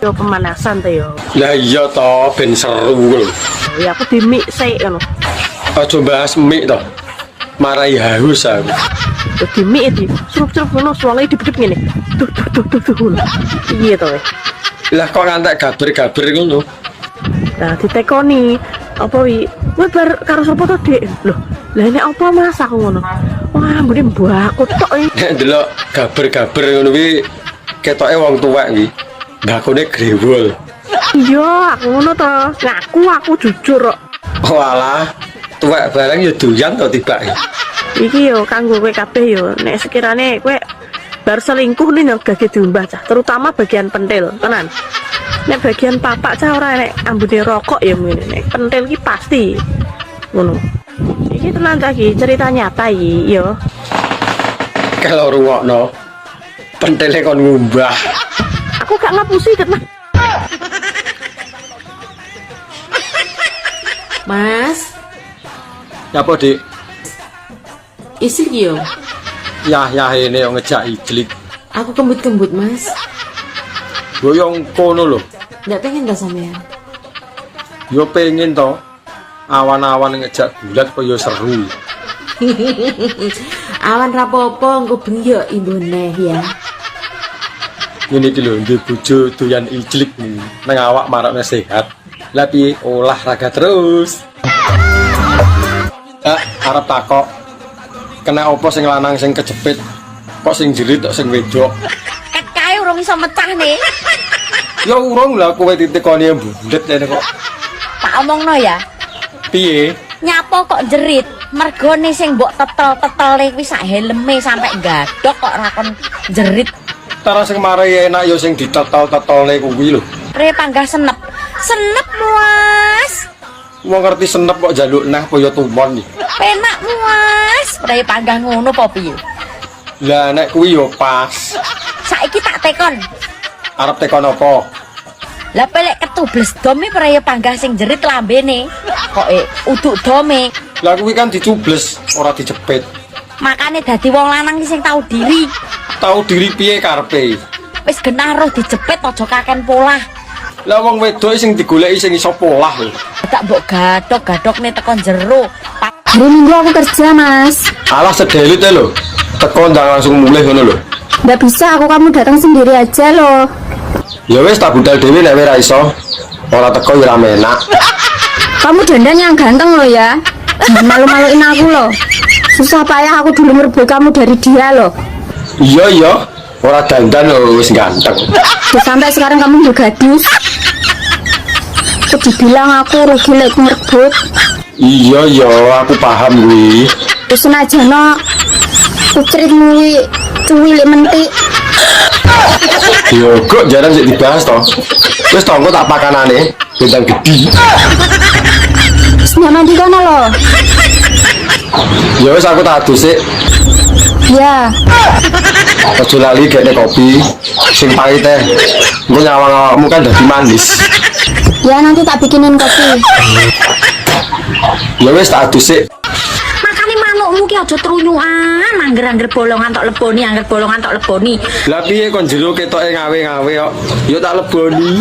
[SPEAKER 2] Yo pemanasan to yo.
[SPEAKER 1] Lah iya to ben seru lho.
[SPEAKER 2] Ya aku dimik sik ngono.
[SPEAKER 1] Aja bahas mik to. Marai haus aku.
[SPEAKER 2] Yo dimik iki. Surup-surup ngono suarane dibedep ngene. Tuh ngono. Iya to.
[SPEAKER 1] Lah kok ngantek gaber-gaber ngono.
[SPEAKER 2] Nah ditekoni apa wi? Kowe bar karo sapa to, Dik? Loh, lah nek apa Mas aku ngono. Wah, ambune mbakku tok iki.
[SPEAKER 1] Nek delok gaber-gaber ngono kuwi ketoke wong tuwek iki. Mbakune grewol.
[SPEAKER 2] Iya, aku ngono to. Ngaku aku jujur kok.
[SPEAKER 1] Walah, tuwek bareng ya doyan to tibake.
[SPEAKER 2] Iki yo kanggo kowe kabeh yo. Nek sekirane kowe bar selingkuh nih yo gage diumbah cah, terutama bagian pentil, tenan. Nek bagian papak cah ora nek ambune rokok ya ngene. Nek pentil ki pasti ngono. Iki tenan cah iki cerita nyata iki yo.
[SPEAKER 1] Kalau rungokno pentele kon ngumbah.
[SPEAKER 2] Aku gak ngapusi tenan.
[SPEAKER 9] Mas,
[SPEAKER 1] Nyapa, Dik?
[SPEAKER 9] isik yo.
[SPEAKER 1] Yah ini yang ngejak ijlik.
[SPEAKER 9] Aku kembut-kembut, Mas.
[SPEAKER 1] Goyong kono lho.
[SPEAKER 9] Ndak pengen ta sampean?
[SPEAKER 1] Yo pengen to. Awan-awan ngejak bulat kok yo seru.
[SPEAKER 9] Awan rapopo engko bengi yo imbone ya.
[SPEAKER 1] Ngene iki lho, ndek bojo doyan ijlik nang awak marakne sehat. Lah piye olahraga terus. Arep takok. Kena opo sing lanang sing kejepit? Kok sing jerit kok sing wedok?
[SPEAKER 6] Ket kae urung iso mecah nih.
[SPEAKER 1] Ya urung lah kowe ditekoni bundet ngene kok.
[SPEAKER 6] Tak omongno ya.
[SPEAKER 1] Piye?
[SPEAKER 6] Nyapo kok jerit? Mergone sing mbok tetel-tetele kuwi sak helme sampe gadok kok ra kon jerit.
[SPEAKER 1] Tara sing marai enak ya sing ditetel-tetelne kuwi lho.
[SPEAKER 6] Re panggah senep. Senep Mas.
[SPEAKER 1] Wong ngerti senep kok jaluk nah kaya tumpon iki.
[SPEAKER 6] Penak Mas. Ora panggang ngono apa piye?
[SPEAKER 1] Lah nek kuwi yo pas.
[SPEAKER 6] Saiki tak tekon.
[SPEAKER 1] Arep tekon apa?
[SPEAKER 6] Lah pelek ketubles dome ora ya panggah sing jerit lambene. Kok uduk dome.
[SPEAKER 1] Lah kuwi kan dicubles, ora dijepit.
[SPEAKER 6] Makane dadi wong lanang sing tahu diri.
[SPEAKER 1] Tahu diri piye karepe?
[SPEAKER 6] Wis genah roh dijepit aja kaken polah.
[SPEAKER 1] Lah wong wedok sing digoleki sing iso polah lho.
[SPEAKER 6] Tak mbok gadok-gadokne tekan jero.
[SPEAKER 3] Hari Minggu aku kerja, Mas.
[SPEAKER 1] Alah sedelit ya lho. Teko ndang langsung mulih ngono lho.
[SPEAKER 3] Nggak bisa, kamu datang sendiri aja loh.
[SPEAKER 1] Ya wis tak budal dhewe nek ora iso. Ora teko ya ora enak.
[SPEAKER 3] Kamu dandan yang ganteng loh ya. Jangan malu-maluin aku loh. Susah payah aku dulu merebut kamu dari dia loh.
[SPEAKER 1] Iya. Ora dandan lho wis ganteng.
[SPEAKER 3] Sampai sekarang kamu juga gadis. Aku dibilang aku rugi lek merebut.
[SPEAKER 1] Iya, aku paham kuwi.
[SPEAKER 3] Wis senajan no kucritmu kuwi cuwili mentik.
[SPEAKER 1] Yo kok jarang sik dibahas to. Wis to engko tak pakanane bintang gede.
[SPEAKER 3] Wis nyaman di kono loh.
[SPEAKER 1] Ya wis aku tak adus sik.
[SPEAKER 3] Ya.
[SPEAKER 1] Ojo lali gekne kopi sing pahit teh. Engko nyawang-awakmu kan dadi manis.
[SPEAKER 3] Ya nanti tak bikinin kopi.
[SPEAKER 1] Ya wis tak adus sik.
[SPEAKER 6] Makane manukmu ki aja trunyukan, angger-angger bolongan tok leboni, angger bolongan tok leboni.
[SPEAKER 1] Lah piye kon jero ketoke ngawe-ngawe kok. Ya tak leboni.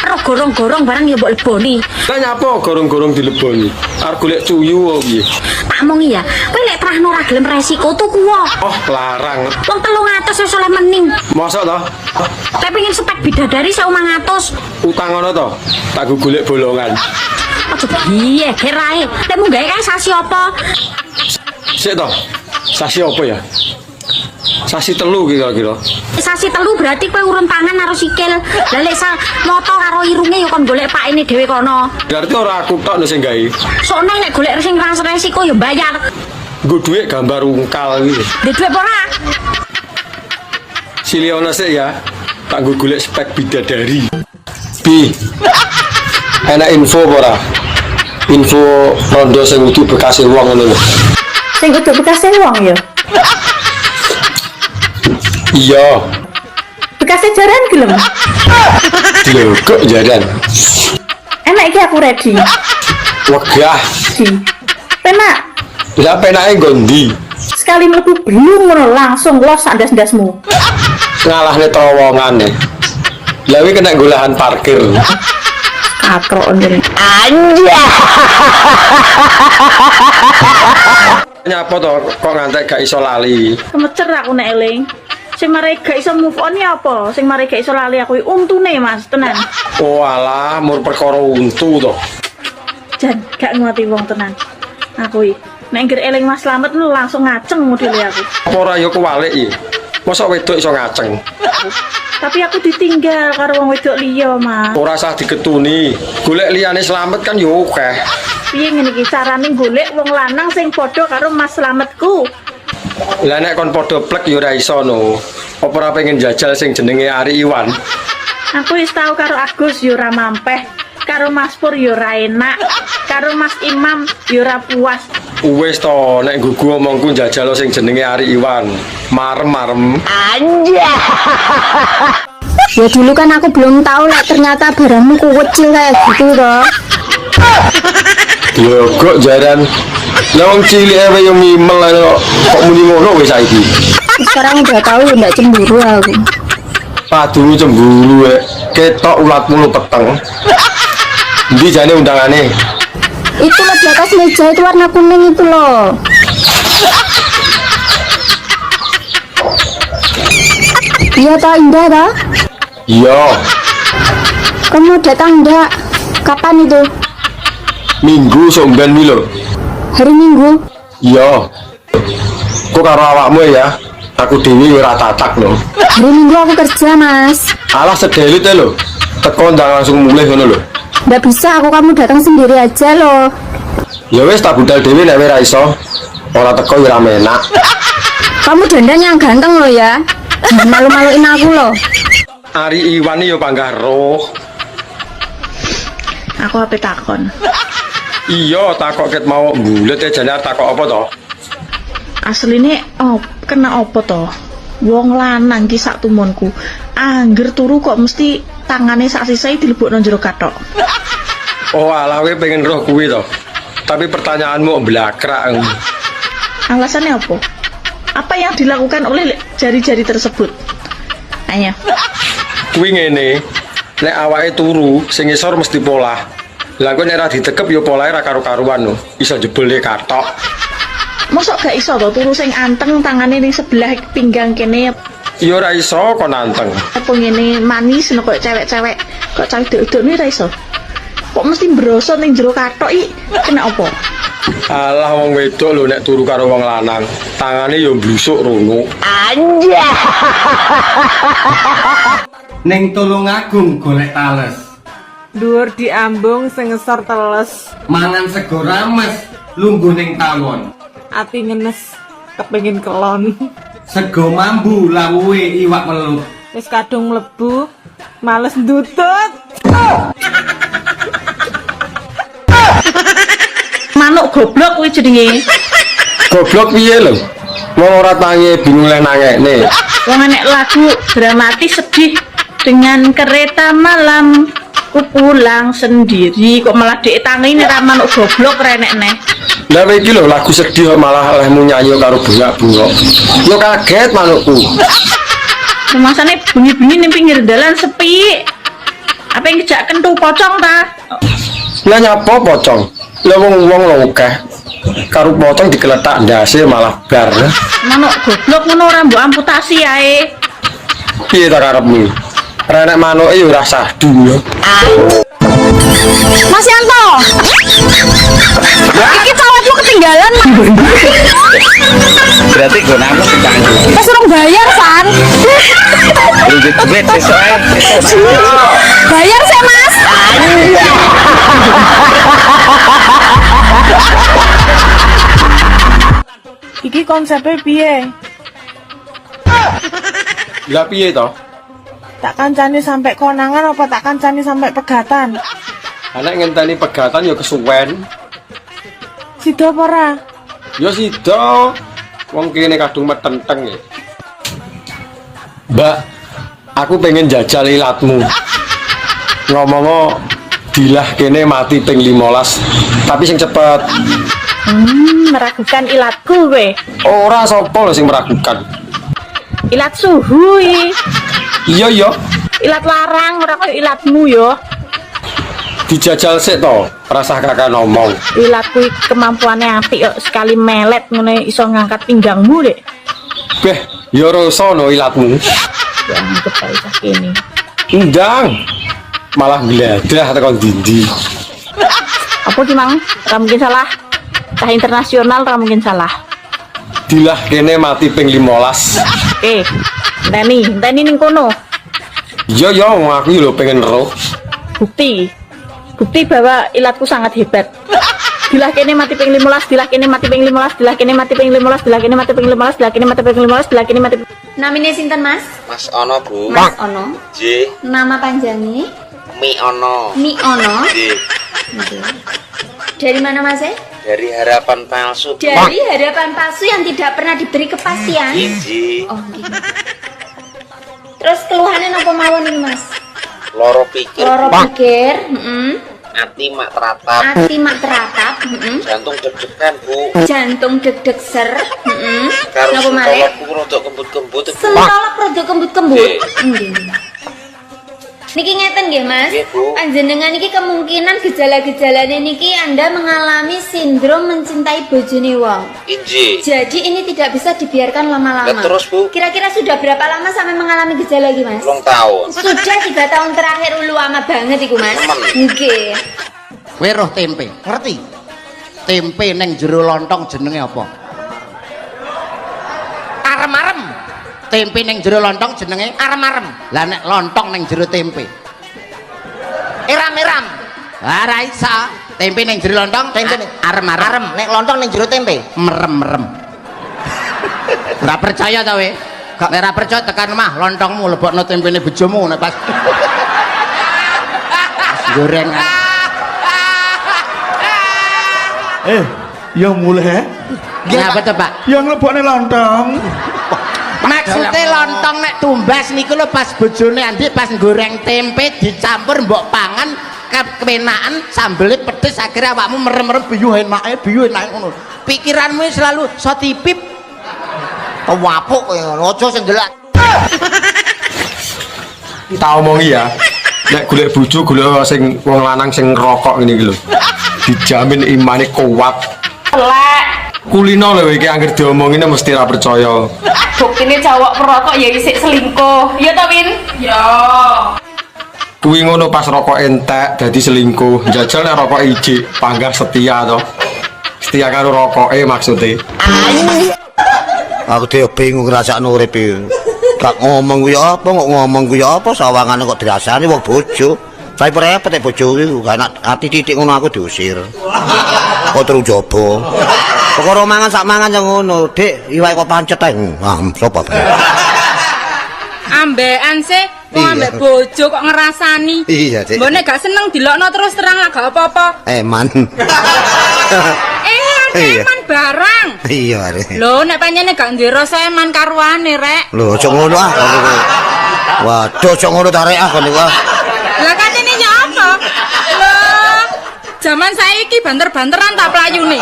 [SPEAKER 6] Roh gorong-gorong barang ya mbok leboni.
[SPEAKER 1] Lah nyapa gorong-gorong dileboni? Arep golek cuyu kok piye?
[SPEAKER 6] Tak mong iya, kowe lek trahno ora gelem resiko tuku wae.
[SPEAKER 1] Oh, larang.
[SPEAKER 6] Wong 300 wis oleh mening.
[SPEAKER 1] Mosok to?
[SPEAKER 6] Kowe pengen spek bidadari 1.500.
[SPEAKER 1] Utang ngono to? Tak golek bolongan.
[SPEAKER 6] Aja piye kerae. Lek mung gawe kae sasi apa?
[SPEAKER 1] Sik to. Sasi apa ya? Sasi telu kira-kira.
[SPEAKER 6] Sasi telu berarti kowe urun tangan karo sikil. Lah lek moto karo irunge ya kon golek pakene dhewe kono.
[SPEAKER 1] Berarti ora aku tok sing gawe.
[SPEAKER 6] Soalnya lek golek sing resiko ya bayar.
[SPEAKER 1] Nggo dhuwit gambar ungkal iki.
[SPEAKER 6] Duit dhuwit ora?
[SPEAKER 1] Siliono sik ya. Tak nggo golek spek bidadari. Bi. Enak info apa ora? Info rondo sing kudu bekase wong ngono lho.
[SPEAKER 2] Sing kudu bekase wong ya.
[SPEAKER 1] Iya.
[SPEAKER 2] Bekase jaran gelem.
[SPEAKER 1] Lho kok jaran.
[SPEAKER 2] Enak iki aku ready.
[SPEAKER 1] Wegah.
[SPEAKER 2] Penak.
[SPEAKER 1] Lah penake nggondi?
[SPEAKER 2] Sekali mlebu belum ngono langsung los sandas-ndasmu.
[SPEAKER 1] Ngalahne terowongan e. Lah kuwi kena golahan parkir.
[SPEAKER 2] Katrok ngene.
[SPEAKER 1] Nyapa to kok ngantek gak iso lali.
[SPEAKER 2] Kemecer aku nek eling. Sing mari gak iso move on ya apa? Sing mari gak iso lali aku untune Mas, tenan.
[SPEAKER 1] Oh alah, mur perkara untu to.
[SPEAKER 2] Jan, gak ngerti wong tenan. Aku iki nek ngger eling Mas Slamet lu langsung ngaceng modele aku.
[SPEAKER 1] Apa ora ya kewalik iki? Mosok wedok iso ngaceng.
[SPEAKER 2] Tapi aku ditinggal karo wong wedok liya, Mas.
[SPEAKER 1] Ora usah diketuni. Golek liyane Slamet kan yo akeh.
[SPEAKER 2] Piye ngene iki carane golek wong lanang sing padha karo Mas Slametku?
[SPEAKER 1] Lah nek kon padha plek ya ora iso no. Apa ora pengen jajal sing jenenge Ari Iwan?
[SPEAKER 2] Aku wis tau karo Agus ya ora mampeh, karo Mas Pur ya ora enak, karo Mas Imam ya ora puas.
[SPEAKER 1] Wis to, nek gugu omongku jajal sing jenenge Ari Iwan. Marem-marem.
[SPEAKER 3] Ya dulu kan aku belum tahu lek ternyata barangmu kuwecil kayak gitu toh.
[SPEAKER 1] Yo kok jaran. Lah wong cilik ae yo mimel kok muni ngono wis saiki.
[SPEAKER 3] Sekarang udah tahu ya ndak cemburu aku.
[SPEAKER 1] Padune cemburu ketok ulatmu lu peteng. Endi jane undangane?
[SPEAKER 3] Itu loh di atas meja itu warna kuning itu loh. Iya toh Indah toh?
[SPEAKER 1] Iya.
[SPEAKER 3] Kamu datang enggak? Kapan itu?
[SPEAKER 1] Minggu somben wi lho.
[SPEAKER 3] Hari Minggu?
[SPEAKER 1] Iya. Kok karo awakmu ya? Aku dhewe ora tatak lho.
[SPEAKER 3] Hari Minggu aku kerja, Mas.
[SPEAKER 1] Alah sedelit lho. Teko ndang langsung mulih ngono lho.
[SPEAKER 3] Nggak bisa, kamu datang sendiri aja loh.
[SPEAKER 1] Ya wis tak budal dhewe nek ora iso. Ora teko ya ora enak.
[SPEAKER 3] Kamu dandan yang ganteng loh ya. Malu-maluin aku loh.
[SPEAKER 1] Ari Iwan yo panggah roh.
[SPEAKER 2] Aku ape takon.
[SPEAKER 1] Iya, takok ket mau bulet jane takok apa to?
[SPEAKER 2] Asline kena apa to? Wong lanang ki sak tumonku, angger turu kok mesti tangane sak sisae dilebokno jero kathok.
[SPEAKER 1] Oh, alah kowe pengen roh kuwi to. Tapi pertanyaanmu blakrak.
[SPEAKER 2] Alasannya apa? Apa yang dilakukan oleh jari-jari tersebut? Ayo.
[SPEAKER 1] Kuwi ngene, nek awake turu sing ngisor mesti polah. Lah kok nek ora ditekep ya polahe ra karo-karuan lho. Iso jebule kathok.
[SPEAKER 2] Mosok gak iso to turu sing anteng tangane ning sebelah pinggang kene
[SPEAKER 1] Ya ora iso kok nanteng.
[SPEAKER 2] apa ngene manis kok cewek-cewek kok cah wedok nih ra iso. Kok mesti mbroso ning jero kathok iki kena apa?
[SPEAKER 1] Alah wong wedok lho nek turu karo wong lanang, tangane ya blusuk rono.
[SPEAKER 11] Ning Tulungagung golek tales.
[SPEAKER 9] Dhuwur diambung sing ngesor teles.
[SPEAKER 11] Mangan sego rames, lungguh ning tawon.
[SPEAKER 9] Ati ngenes kepengin kelon.
[SPEAKER 11] Sego mambu lawuhe iwak welut.
[SPEAKER 9] Wis kadung mlebu, males ndutut.
[SPEAKER 2] Manuk goblok kuwi jenenge.
[SPEAKER 1] Goblok piye lho? Wong ora tangi bingung leh nangekne.
[SPEAKER 2] Wong enek lagu dramatis sedih dengan kereta malam ku pulang sendiri kok malah dek tangine ra manuk goblok renekne.
[SPEAKER 1] Lah iki lho lagu sedih kok malah olehmu nyanyi karo bunga-bunga. Yo kaget manukku.
[SPEAKER 2] Rumasane bunyi-bunyi ning pinggir dalan sepi. Apa yang ngejak kentu pocong ta?
[SPEAKER 1] Lah nyapa pocong? Lah wong lho akeh. Karo pocong digeletak ndase malah bar.
[SPEAKER 2] Manuk goblok ngono ora mbok amputasi ae.
[SPEAKER 1] Piye ta karepmu? Renek manuke yo ora sahdu yo.
[SPEAKER 6] Mas Yanto. Iki cowokku ketinggalan.
[SPEAKER 4] Berarti gonamu kanggo.
[SPEAKER 6] Wis urung bayar, San.
[SPEAKER 4] Duit duit sesuk ae.
[SPEAKER 6] Bayar sih, Mas.
[SPEAKER 9] Iki konsepnya piye?
[SPEAKER 1] Lah piye to?
[SPEAKER 9] Tak kancani sampai konangan apa tak kancani sampai pegatan?
[SPEAKER 1] Anak ngenteni pegatan ya kesuwen.
[SPEAKER 9] Sido apa ora?
[SPEAKER 1] Ya sida. Wong kene kadung metenteng ya. Mbak, aku pengen jajal ilatmu. Ngomong dilah kene mati ping 15. Tapi sing cepet.
[SPEAKER 2] Meragukan ilatku kowe.
[SPEAKER 1] Ora sapa lho sing meragukan.
[SPEAKER 2] Ilat suhu iki.
[SPEAKER 1] Iya.
[SPEAKER 2] Ilat larang ora koyo ilatmu yo.
[SPEAKER 1] Dijajal sik to, rasah kakak ngomong.
[SPEAKER 2] Ilatku kemampuannya apik kok sekali melet ngene iso ngangkat pinggangmu, Dek.
[SPEAKER 1] Beh, ya rasa no ilatmu.
[SPEAKER 2] Ya anggap ae cah kene.
[SPEAKER 1] Endang. Malah gledah tekan dindi.
[SPEAKER 2] Apa ki Mang? Ora mungkin salah. Cah internasional ora mungkin salah.
[SPEAKER 1] Dilah kene mati ping 15.
[SPEAKER 2] Teni ning kono.
[SPEAKER 1] Iya, wong aku lho pengen roh.
[SPEAKER 2] Bukti bahwa ilatku sangat hebat. Dilah kene mati ping 15, dilah kene mati ping 15, dilah kene mati ping 15, dilah kene mati ping 15, dilah kene mati ping 15, dilah kene mati.
[SPEAKER 6] Namine sinten, Mas?
[SPEAKER 8] Mas Ono, Bu.
[SPEAKER 6] Mas Ono.
[SPEAKER 8] J.
[SPEAKER 6] Nama panjangnya?
[SPEAKER 8] Mi Ono.
[SPEAKER 6] Mi Ono.
[SPEAKER 8] J.
[SPEAKER 6] Dari mana, Mas?
[SPEAKER 8] Dari harapan palsu.
[SPEAKER 6] Dari harapan palsu yang tidak pernah diberi kepastian.
[SPEAKER 8] J.
[SPEAKER 6] Oh, gitu. Terus keluhannya apa mawon ini, Mas?
[SPEAKER 8] Loro pikir.
[SPEAKER 6] Loro pikir,
[SPEAKER 8] Ati mak teratap.
[SPEAKER 6] ati mak teratap,
[SPEAKER 8] Jantung deg-degan, Bu.
[SPEAKER 6] jantung deg-deg ser,
[SPEAKER 8] Karo
[SPEAKER 6] napa malih?
[SPEAKER 8] selolokku rodok kembut-kembut.
[SPEAKER 6] Selolok rada kembut-kembut.
[SPEAKER 8] Nggih.
[SPEAKER 6] Niki ngeten nggih, Mas.
[SPEAKER 8] Nggih, Bu.
[SPEAKER 6] Panjenengan niki kemungkinan gejala-gejalanya niki Anda mengalami sindrom mencintai bojone wong.
[SPEAKER 8] Inji.
[SPEAKER 6] Jadi ini tidak bisa dibiarkan lama-lama.
[SPEAKER 8] Lah terus, Bu?
[SPEAKER 6] Kira-kira sudah berapa lama sampai mengalami gejala iki, Mas?
[SPEAKER 8] 2 tahun.
[SPEAKER 6] Sudah 3 tahun terakhir ulu lama banget iku, Mas.
[SPEAKER 8] Temen.
[SPEAKER 6] Nggih.
[SPEAKER 12] Kowe roh tempe, ngerti? Tempe neng jero lontong jenenge apa? Arem-arem. Tempe neng jero lontong jenenge arem-arem. Lah nek lontong neng jero tempe. Eram-eram. Ora iso. Tempe neng jero lontong tempe arem-arem. Nek lontong neng jero tempe merem-merem. Ora percaya ta we? Nek ora percaya tekan omah lontongmu lebokno tempene bojomu nek pas goreng.
[SPEAKER 11] Ya mulai.
[SPEAKER 12] Ngapa to, Pak?
[SPEAKER 11] Yang lebokne lontong.
[SPEAKER 12] Maksudnya lontong nek tumbas niku lho pas bojone Andi pas goreng tempe dicampur mbok pangan kepenaan sambelnya pedes akhirnya awakmu merem-merem biyu enake ngono. Pikiranmu selalu so tipip.
[SPEAKER 11] Wapuk kowe ngono, aja sing delok.
[SPEAKER 1] Tak omongi ya. Nek golek bojo golek sing wong lanang sing rokok ngene iki lho. Dijamin imane kuat.
[SPEAKER 5] Elek.
[SPEAKER 1] Kulino lho iki anggere diomongine mesti ra percaya.
[SPEAKER 5] Buktine cowok perokok ya isik selingkuh. Ya to, Win? Ya.
[SPEAKER 1] Kuwi ngono pas rokok entek dadi selingkuh. Jajal nek rokok ijik panggah setia to. Setia karo rokoke maksude.
[SPEAKER 11] Aku dhewe bingung ngrasakno urip iki. Gak ngomong kuwi apa, kok ngomong kuwi apa sawangane kok dirasani wong bojo. Saya repot nek bojo iki gak ati titik ngono aku diusir. Kok terus jobo. Perkara mangan sak mangan yang ngono, Dik, iwake kok pancet ae. Sopo?
[SPEAKER 10] Ambekan sih, wong ambek bojo kok ngerasani.
[SPEAKER 11] Iya, Dik.
[SPEAKER 10] Mbok nek gak seneng dilokno terus terang lah gak apa-apa.
[SPEAKER 11] Eman.
[SPEAKER 10] Eman barang.
[SPEAKER 11] Iya, Rek.
[SPEAKER 10] Lho nek pancene gak ndek rasa eman karuane, Rek.
[SPEAKER 11] Lho, aja ngono ah. Waduh, aja ngono ta, Rek ah kene wae.
[SPEAKER 10] Lah katene ya apa? Lho, zaman saiki banter-banteran tak playune.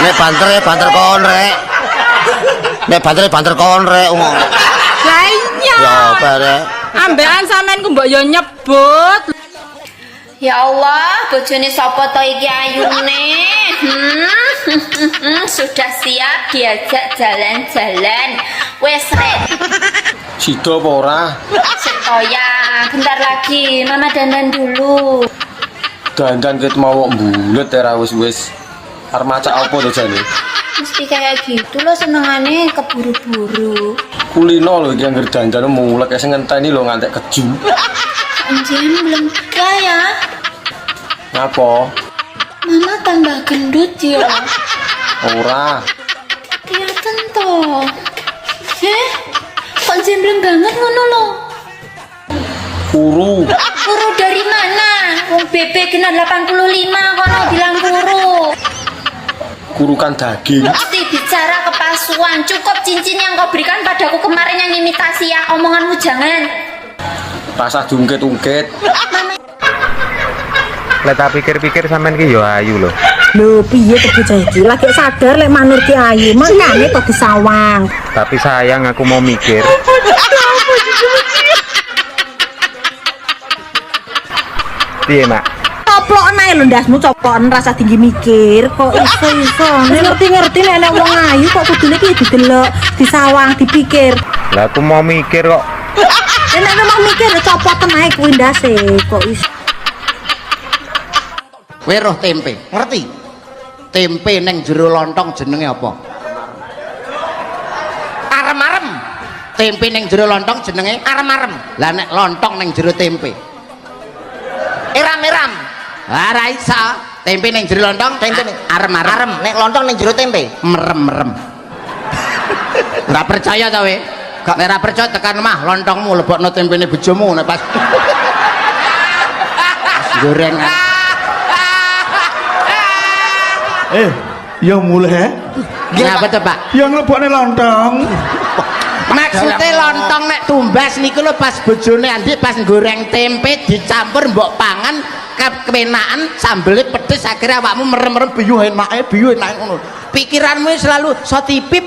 [SPEAKER 11] Nek banter ya banter kon, Rek. Nek banter kon, Rek.
[SPEAKER 10] Lah iya.
[SPEAKER 11] Ya apa, Rek?
[SPEAKER 10] Ambekan sampean ku mbok yo nyebut.
[SPEAKER 5] Ya Allah, bojone sapa to iki ayune? Sudah siap diajak jalan-jalan. Wes, Rek.
[SPEAKER 1] Sido apa ora?
[SPEAKER 5] Setoya, bentar lagi Mama dandan dulu.
[SPEAKER 1] Dandan ket mau mbulet ora wis. Arep macak apa to jane?
[SPEAKER 5] Mesti kayak gitu loh senengane keburu-buru.
[SPEAKER 1] Kulino lho iki anggere dandan mulek sing ngenteni lho ngantek keju.
[SPEAKER 5] Anjing belum ya.
[SPEAKER 1] Ngapa?
[SPEAKER 5] Mama tambah gendut ya.
[SPEAKER 1] Ora.
[SPEAKER 5] Kelihatan toh. Kok jembleng banget ngono lo?
[SPEAKER 1] Kuru.
[SPEAKER 5] Kuru dari mana? Wong bebek kena 85 kono bilang kuru.
[SPEAKER 1] Kurukan daging.
[SPEAKER 5] Mesti bicara kepalsuan. Cukup cincin yang kau berikan padaku kemarin yang imitasi ya. Omonganmu jangan.
[SPEAKER 1] Rasa ungkit-ungkit.
[SPEAKER 4] Lek tak pikir-pikir sampean ki yo ayu lho.
[SPEAKER 9] Lho piye to bocah iki? Lagi sadar lek manur ki ayu, mangkane to disawang.
[SPEAKER 4] Tapi sayang aku mau mikir. Piye, Mak?
[SPEAKER 9] Coplok ae lho ndasmu coplok rasa tinggi mikir kok iso. Ngerti-ngerti nek wong ayu kok kudune ki didelok, disawang, dipikir.
[SPEAKER 4] Lah aku mau mikir kok.
[SPEAKER 9] Nek memang mikir copoten ae kuwi ndase kok iso.
[SPEAKER 12] Kowe roh tempe, ngerti? Tempe neng jero lontong jenenge apa? Arem-arem. Tempe neng jero lontong jenenge arem-arem. Lah nek lontong neng jero tempe. Eram-eram. Lah ra iso. Tempe neng jero lontong, tempe arem-arem. Nek lontong neng jero tempe, merem-merem. Ora percaya ta kowe? Nek ora percaya tekan omah lontongmu lebokno tempene bojomu nek pas goreng.
[SPEAKER 11] Ya mulai.
[SPEAKER 12] Ngapa to, Pak?
[SPEAKER 11] Yang lebokne lontong.
[SPEAKER 12] Maksudnya lontong nek tumbas niku lho pas bojone Andi pas goreng tempe dicampur mbok pangan kepenaan sambelnya pedes akhirnya awakmu merem-merem biyu enake ngono. Pikiranmu selalu so tipip.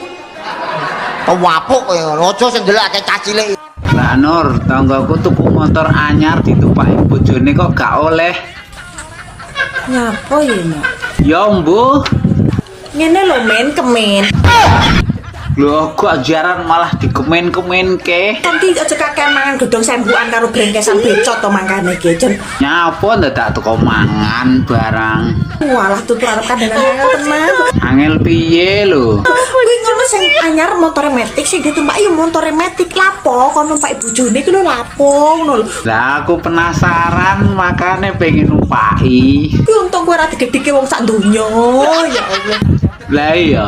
[SPEAKER 11] Wapuk kowe ngono, aja sing delok akeh cacile.
[SPEAKER 4] Lah Nur, tanggaku tuku motor anyar ditumpaki bojone kok gak oleh.
[SPEAKER 9] Nyapa ya, Mak?
[SPEAKER 4] Ya, Mbuh.
[SPEAKER 9] Ngene lho men kemen.
[SPEAKER 4] Loh, kok ajaran malah dikemen-kemen ke?
[SPEAKER 9] Nanti aja kakek mangan godhong sembukan karo brengkesan becot to mangkane iki, Jen.
[SPEAKER 4] Nyapa ndak teko mangan barang.
[SPEAKER 9] Walah tutur arep kandangan angel tenan.
[SPEAKER 4] Angel piye lho?
[SPEAKER 9] Kuwi ngono sing anyar motor metik sing ditumpaki motor metik lapo kon numpak bojone iki lho lapo ngono lho.
[SPEAKER 4] Lah aku penasaran makane pengen numpaki.
[SPEAKER 9] Kuwi untung kowe ora digedhike wong sak donya, ya Allah.
[SPEAKER 4] Lah iya.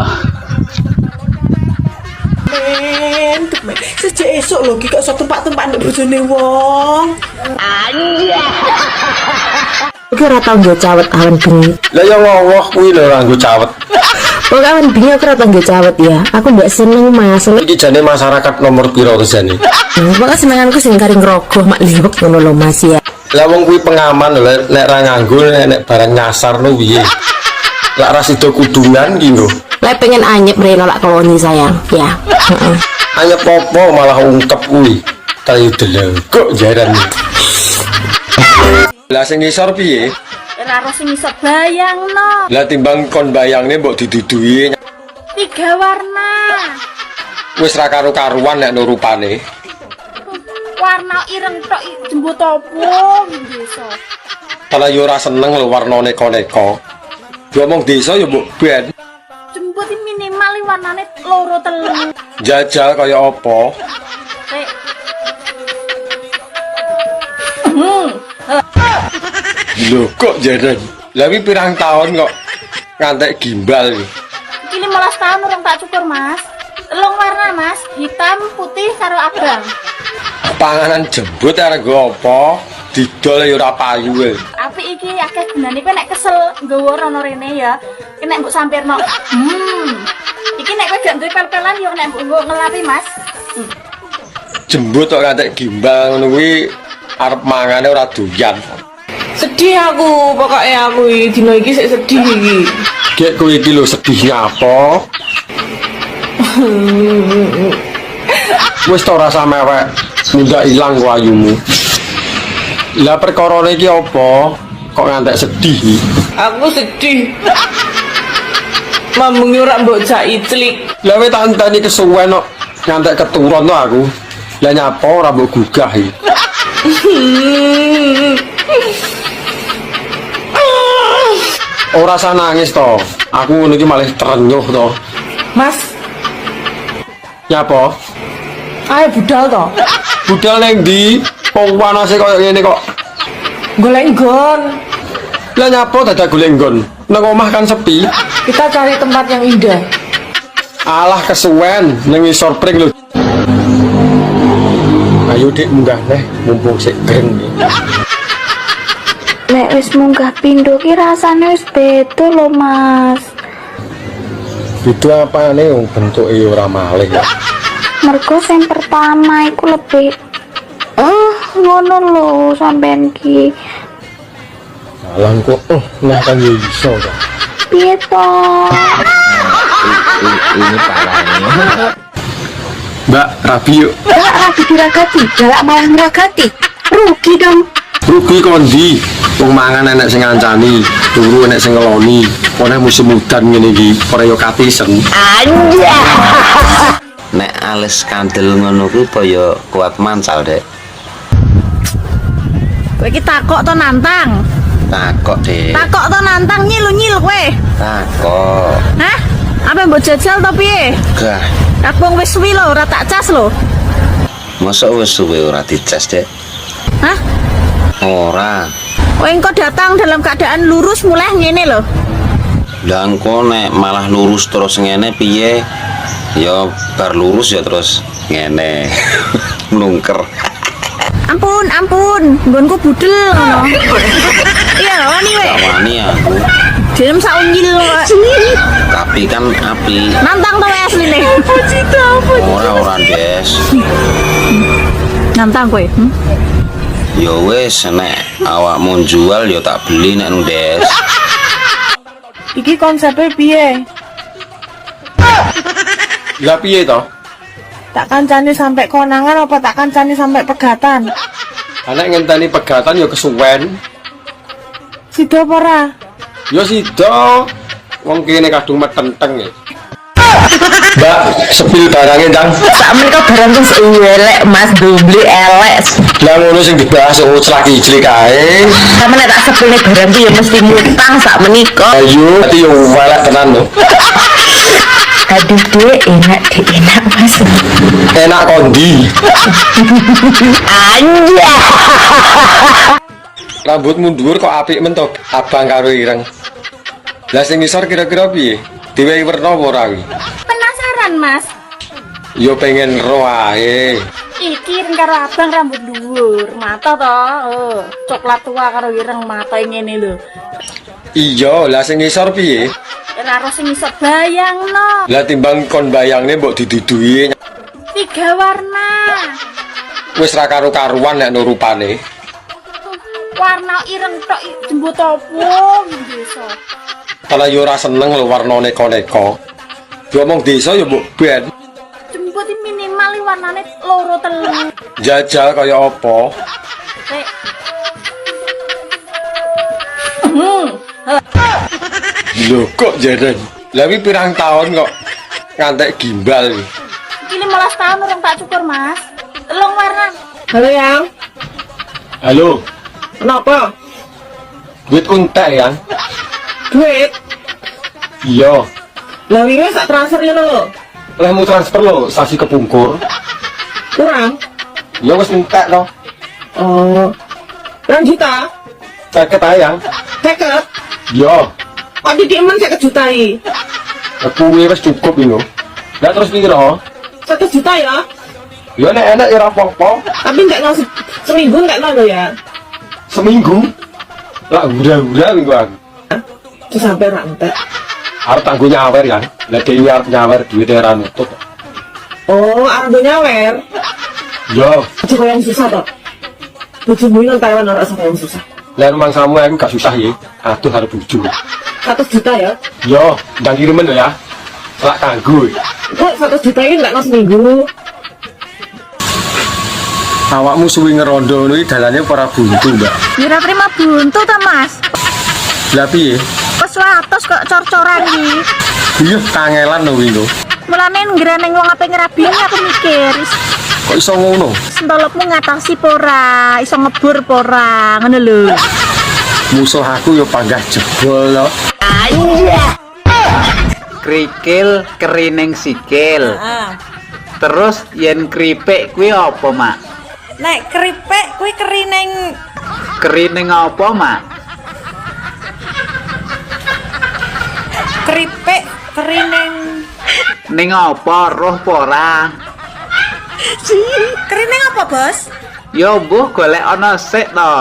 [SPEAKER 9] Men, sejak esok lho ki kok iso tumpak-tumpak ndek bojone wong. Oke ora tau nggo cawet awan bengi.
[SPEAKER 1] Lah ya ngowoh kuwi lho ora nggo cawet.
[SPEAKER 9] Kok awan bengi aku ora tau nggo cawet ya. Aku mbak seneng Mas.
[SPEAKER 1] Iki jane masyarakat nomor piro jane?
[SPEAKER 9] Pokoke senenganku sing kari ngrogoh mak liwek ngono lho Mas ya.
[SPEAKER 1] Lah wong kuwi pengaman lho nek ra nganggo nek barang nyasar lho piye. Lah ra sida kudungan ki lho.
[SPEAKER 9] Lek pengen anyep rene lak koloni sayang. Ya. Heeh.
[SPEAKER 1] Anyep popo malah ungkep kuwi. Kayu delengkok jaran. Lah sing ngisor piye?
[SPEAKER 2] Ora ora sing iso bayangno.
[SPEAKER 1] Lah timbang kon bayangne mbok didudui
[SPEAKER 2] 3 warna.
[SPEAKER 1] wis ra karo-karuan nek no rupane.
[SPEAKER 2] Warna ireng tok jembut opo desa.
[SPEAKER 1] Kalau yo ora seneng lho warna neko-neko. Ngomong desa yo mbok ben.
[SPEAKER 2] Jembut minimal warnane 2-3.
[SPEAKER 1] Jajal kaya apa? Lho kok jaran. Lah wi pirang tahun kok ngantek gimbal iki.
[SPEAKER 2] Iki 15 tahun urung tak cukur, Mas. Telung warna, Mas. Hitam, putih, karo abang.
[SPEAKER 1] Panganan jembut arek nggo apa? Didol ya ora payu e.
[SPEAKER 2] Apik iki akeh gunane kowe nek kesel nggawa rono rene ya. Ki nek mbok sampirno. Iki nek kowe gak duwe pel-pelan yo nek mbok ngelapi, Mas.
[SPEAKER 1] Jembut kok ngantek gimbal ngono kuwi arep mangane ora doyan.
[SPEAKER 10] Sedih aku, pokoknya aku dino iki sik sedih iki.
[SPEAKER 1] Gek kowe iki lho sedih apa? Wis ta ora samewek mundak ilang ku ayumu. Lah perkarane iki apa? Kok ngantek sedih?
[SPEAKER 10] Aku sedih. Mambengi ora mbok jak iclik.
[SPEAKER 1] Lah wis tak enteni kesuwen kok ngantek keturun to aku. Lah nyapa ora mbok gugah iki. Ora usah nangis to. Aku ngono iki malah terenyuh to.
[SPEAKER 10] Mas,
[SPEAKER 1] Nyapa?
[SPEAKER 10] ayo budal to.
[SPEAKER 1] Budal ning ndi? Wong panase koyo ngene kok.
[SPEAKER 10] Golek nggon.
[SPEAKER 1] Lah nyapa dadak golek nggon? Nang omah kan sepi.
[SPEAKER 10] Kita cari tempat yang indah.
[SPEAKER 1] Alah kesuwen ning ngisor pring lho. Ayo Dik munggah neh mumpung sik greng iki.
[SPEAKER 5] Nek wis munggah pindho ki rasane wis beda lho, Mas.
[SPEAKER 1] Itu apane wong bentuke ora malih ya.
[SPEAKER 5] Mergo sing pertama iku lebih ngono lho sampean ki.
[SPEAKER 1] Alah kok nah kan yo iso to.
[SPEAKER 5] Piye to?
[SPEAKER 4] Ini parahnya.
[SPEAKER 1] Mbak, rabi yuk.
[SPEAKER 9] Galak rabi diragati, galak malah ngeragati. Rugi dong.
[SPEAKER 1] Rugi kondi. Wong mangan enek sing ngancani, turu enek sing ngeloni. Ora musim udan ngene iki, ora yo katisen.
[SPEAKER 13] Nek alis kandel ngono kuwi apa ya kuat mancal, Dek?
[SPEAKER 2] Kowe iki takok to nantang.
[SPEAKER 13] Takok, Dek.
[SPEAKER 2] Takok to nantang nyil kowe.
[SPEAKER 13] Takok.
[SPEAKER 2] Hah? Apa mbok jajal to piye?
[SPEAKER 13] Gah,
[SPEAKER 2] Aku wis suwi lho, ora tak cas lho.
[SPEAKER 13] mosok wis suwe ora dicas, Dek?
[SPEAKER 2] Hah?
[SPEAKER 13] Ora.
[SPEAKER 2] Kowe engko datang dalam keadaan lurus mulai ngene lho.
[SPEAKER 13] Lah engko nek malah lurus terus ngene piye? Ya bar lurus ya terus ngene. Mlungker.
[SPEAKER 2] Ampun, nggonku budel ngono. Iya, wani we.
[SPEAKER 13] Gak wani aku.
[SPEAKER 2] Dem sak unyil kok.
[SPEAKER 13] Tapi kan api.
[SPEAKER 2] Nantang to asline.
[SPEAKER 13] Ora Des.
[SPEAKER 2] Nantang kowe.
[SPEAKER 13] Ya wis nek awakmu jual ya tak beli nek nang Des.
[SPEAKER 10] Iki konsepnya piye?
[SPEAKER 1] Lah piye to?
[SPEAKER 10] Tak kancani sampai konangan apa tak kancani sampai pegatan?
[SPEAKER 1] Anak ngenteni pegatan ya kesuwen.
[SPEAKER 10] Sido apa ora?
[SPEAKER 1] Ya sida. Wong kene kadung metenteng ya. Mbak, sepil barangnya ndang.
[SPEAKER 9] Sakmenika barang wis elek Mas, dombli elek.
[SPEAKER 1] Lah ngono sing dibahas lagi ijlik kae.
[SPEAKER 9] Sampe nek tak sepilne barang ki ya mesti mutang sakmenika.
[SPEAKER 1] Ayo, berarti yo welek tenan lho.
[SPEAKER 9] Aduh Dek, enak Mas.
[SPEAKER 1] Enak kondi.
[SPEAKER 9] Anja.
[SPEAKER 1] Rambut mundur kok apik men to, abang karo ireng. Lah sing ngisor kira-kira piye? Diwehi werna apa ora iki?
[SPEAKER 2] Penasaran, Mas.
[SPEAKER 1] Yo pengen ro ae.
[SPEAKER 2] Iki karo abang rambut dhuwur, mata to. Coklat tua karo ireng mata ngene lho.
[SPEAKER 1] Iya, lah sing ngisor piye?
[SPEAKER 2] Ora ro sing iso bayangno.
[SPEAKER 1] Lah timbang kon bayangne mbok didudui
[SPEAKER 2] 3 warna.
[SPEAKER 1] wis ra karo-karuan nek no rupane.
[SPEAKER 2] Warna ireng tok jembut opo desa.
[SPEAKER 1] Kalau yo ora seneng lho warna neko-neko. Diomong desa yo mbok ben.
[SPEAKER 2] Jembut minimal warnane 2-3.
[SPEAKER 1] Jajal kaya apa? Lho kok jaren. Lah wi pirang tahun kok ngantek gimbal.
[SPEAKER 2] Iki 15 tahun urung tak cukur, Mas. 3 warna.
[SPEAKER 3] Halo, Yang.
[SPEAKER 1] Halo.
[SPEAKER 3] Kenapa?
[SPEAKER 1] Duit untek ya?
[SPEAKER 3] Duit?
[SPEAKER 1] Iya.
[SPEAKER 3] Lah wingi sak transfernya lho.
[SPEAKER 1] Lah mau transfer lo, sasi kepungkur.
[SPEAKER 3] Kurang?
[SPEAKER 1] Ya wis entek lo.
[SPEAKER 3] Oh. 2 juta?
[SPEAKER 1] 50 ae ya.
[SPEAKER 3] 50?
[SPEAKER 1] Iya.
[SPEAKER 3] Kok didik men 50 juta iki?
[SPEAKER 1] Kuwi wis cukup iki lho. Lah terus piro?
[SPEAKER 3] 1 juta ya?
[SPEAKER 1] Ya nek enak ya ora apa-apa.
[SPEAKER 3] Tapi enggak nang seminggu enggak nang lho ya.
[SPEAKER 1] Seminggu? Lah udah minggu aku.
[SPEAKER 3] Sampai rantai.
[SPEAKER 1] Harus tangguh nyawer ya. Lah dhewe arep nyawer duwite ora nutut.
[SPEAKER 3] Oh, arep nyawer.
[SPEAKER 1] Yo,
[SPEAKER 3] Aja yang susah toh. Bojomu nang Taiwan ora usah yang susah.
[SPEAKER 1] lah rumang samu aku gak susah ya. Aduh harus bojo.
[SPEAKER 3] 100 juta ya?
[SPEAKER 1] Yo, ndang kirimen lho ya. Lak kanggo.
[SPEAKER 3] Kok 100 juta ini enggak nang seminggu?
[SPEAKER 1] Awakmu suwi ngerondo ngono iki dalane ora buntu, Mbak.
[SPEAKER 2] Mira terima buntu ta, Mas?
[SPEAKER 1] Lah piye?
[SPEAKER 2] Wes watos kok cor-coran iki.
[SPEAKER 1] Iya, kangelan lho wingi.
[SPEAKER 2] Mulane ngreneng wong ape ngrabini aku mikir,
[SPEAKER 1] Kok iso ngono?
[SPEAKER 2] sentolopmu ngatasi pora, iso ngebur pora, ngono lho.
[SPEAKER 1] Musuh aku yo panggah jebol lho.
[SPEAKER 4] Krikil kerining sikil. Terus yen kripik kuwi apa, Mak?
[SPEAKER 9] Nek keripik kuwi kerining
[SPEAKER 4] Kerining apa, Mak?
[SPEAKER 9] keripik kerining
[SPEAKER 4] Ning apa roh pora?
[SPEAKER 9] kerining apa, Bos?
[SPEAKER 4] Yo mbuh golek ana sik to.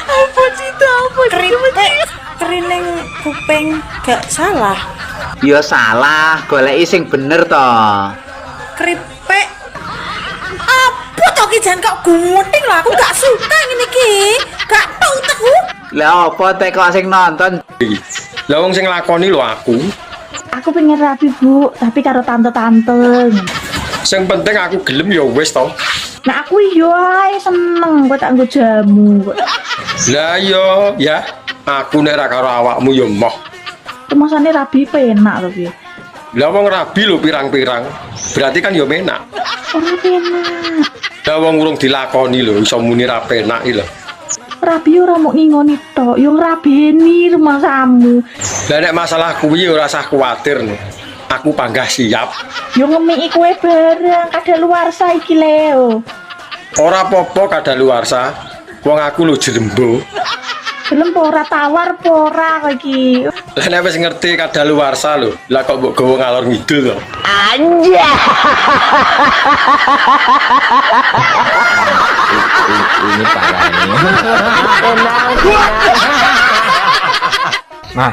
[SPEAKER 9] Apa sih itu apa? Keripik kerining kuping gak salah.
[SPEAKER 4] Yo salah, goleki sing bener to.
[SPEAKER 9] Keripik apa to ki jan kok gunting lho, aku gak suka ngene iki. Gak tau teku.
[SPEAKER 4] Lah apa teh kok sing nonton?
[SPEAKER 1] Lah wong sing lakoni lho aku.
[SPEAKER 2] Aku pengen rapi, Bu, tapi karo tante-tante.
[SPEAKER 1] Sing penting aku gelem ya wis to.
[SPEAKER 2] Nah aku yo ae seneng kok tak nggo jamu kok.
[SPEAKER 1] Lah yo ya, aku nek ra karo awakmu yo moh.
[SPEAKER 2] Kemasane rabi penak to piye?
[SPEAKER 1] Lah wong rabi lho pirang-pirang. Berarti kan yo menak.
[SPEAKER 2] Ora penak.
[SPEAKER 1] Lah wong urung dilakoni lho iso muni ra penak iki lho.
[SPEAKER 2] Rabi ora mok ngingoni tok, yo ngrabeni rumah samu.
[SPEAKER 1] Lah nek masalah kuwi ora usah kuwatir lho. Aku panggah siap.
[SPEAKER 2] Yo ngemiki kowe bareng kadaluwarsa iki Leo.
[SPEAKER 1] Ora apa-apa kadaluwarsa. Wong aku lho jrembo.
[SPEAKER 2] Gelem ora tawar ora kok iki.
[SPEAKER 1] Lah nek wis ngerti kadaluwarsa lho. Lah kok mbok gawa ngalor ngidul to.
[SPEAKER 4] Ini parah ini.
[SPEAKER 14] Nah,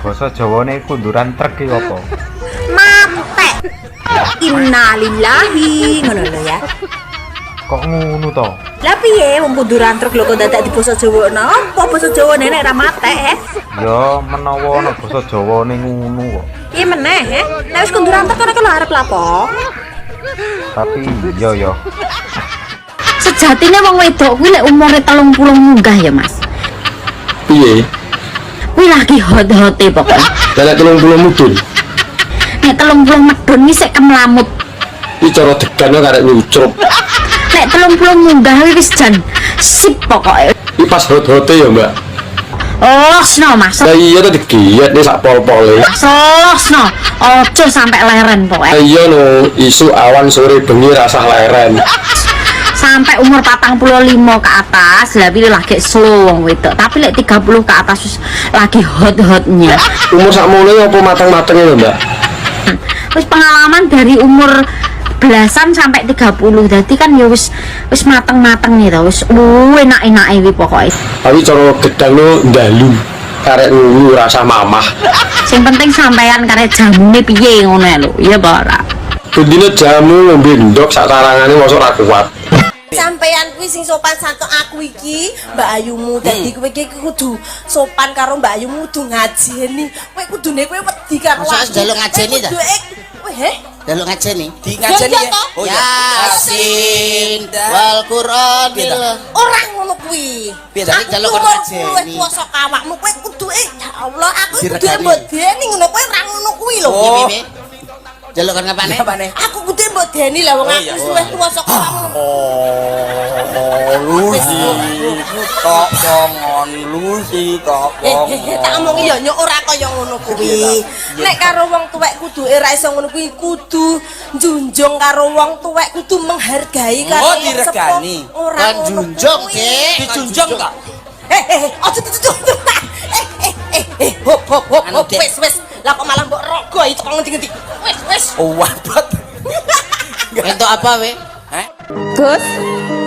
[SPEAKER 14] basa Jawane kunduran truk iki apa?
[SPEAKER 9] Mate. Innalillahi ngono lho ya.
[SPEAKER 14] Kok ngono to?
[SPEAKER 9] Lah piye wong kunduran truk lho kok dadak di basa Jawa no? Apa basa Jawane nek ra mate
[SPEAKER 14] Ya menawa ana basa Jawane ngono kok.
[SPEAKER 9] Iya meneh nek wis kunduran truk kok arep lapo?
[SPEAKER 14] Tapi yo.
[SPEAKER 6] Sejatine wong wedok kuwi lek umure 30 munggah ya, Mas.
[SPEAKER 1] Piye?
[SPEAKER 6] Kuwi lagi hot-hote pokoknya.
[SPEAKER 1] Lah nek 30 mudun.
[SPEAKER 6] Nek 30 medun iki sik kemlamut.
[SPEAKER 1] Iki cara degan karek nyucrup.
[SPEAKER 6] Nek 30 munggah wis jan sip pokoke.
[SPEAKER 1] Iki pas hot-hote ya, Mbak.
[SPEAKER 6] Losno, Mas.
[SPEAKER 1] Lah iya to digiat nih sak pol-pole.
[SPEAKER 6] Losno. Ojo sampai leren pokoknya.
[SPEAKER 1] Iya no, isu awan sore bengi rasah leren.
[SPEAKER 6] Sampai umur 45 ke atas lah pilih lagi slow wong wedok, tapi lek 30 ke atas wis lagi hot-hotnya.
[SPEAKER 1] Umur sakmono apa matang-matangnya lho, Mbak?
[SPEAKER 6] Terus pengalaman dari umur belasan sampai 30. Dadi kan ya wis mateng-mateng nih to, wis enak-enake kuwi pokoke.
[SPEAKER 1] Tapi cara gedang lo ndalu karek ngulu rasa mamah.
[SPEAKER 6] Sing penting sampean karek jamune piye ngono lho. Iya apa ora?
[SPEAKER 1] Bendine jamu ngombe ndok sak tarangane mosok ra kuat.
[SPEAKER 15] Sampeyan kuwi sing sopan santun aku iki, Mbak Ayumu. Dadi kowe iki kudu sopan karo Mbak Ayumu, kudu ngajeni. Kowe kudune kowe wedi karo aku.
[SPEAKER 12] Masa njaluk ngajeni ta?
[SPEAKER 15] Kowe he?
[SPEAKER 12] Njaluk ngajeni. Di ngajeni ya. Oh Yasin wal Qur'anil.
[SPEAKER 15] Ora ngono kuwi.
[SPEAKER 12] Biasane njaluk ngajeni.
[SPEAKER 15] Kowe kuwasa awakmu kowe kudu ya Allah aku kudu mbodeni ngono kowe ora ngono kuwi lho.
[SPEAKER 12] Piye? Njaluk kan ngapane?
[SPEAKER 15] Aku kudu mbodeni lah wong aku suwe kuwasa awakmu.
[SPEAKER 12] Lusi kok kongon Lusi kok kongon.
[SPEAKER 15] Tak omong ya nyok ora kaya ngono kuwi. Nek karo wong tuwek kudu ora iso ngono kuwi, kudu njunjung karo wong tuwek, kudu menghargai karo wong
[SPEAKER 12] diregani.
[SPEAKER 15] Ora
[SPEAKER 12] njunjung sih, dijunjung kok.
[SPEAKER 15] Aja dijunjung. Hop, wis. Lah kok malah mbok rogo itu kok ngendi-ngendi. Wis.
[SPEAKER 12] Oh, wabot. Entuk apa we?
[SPEAKER 9] Gus,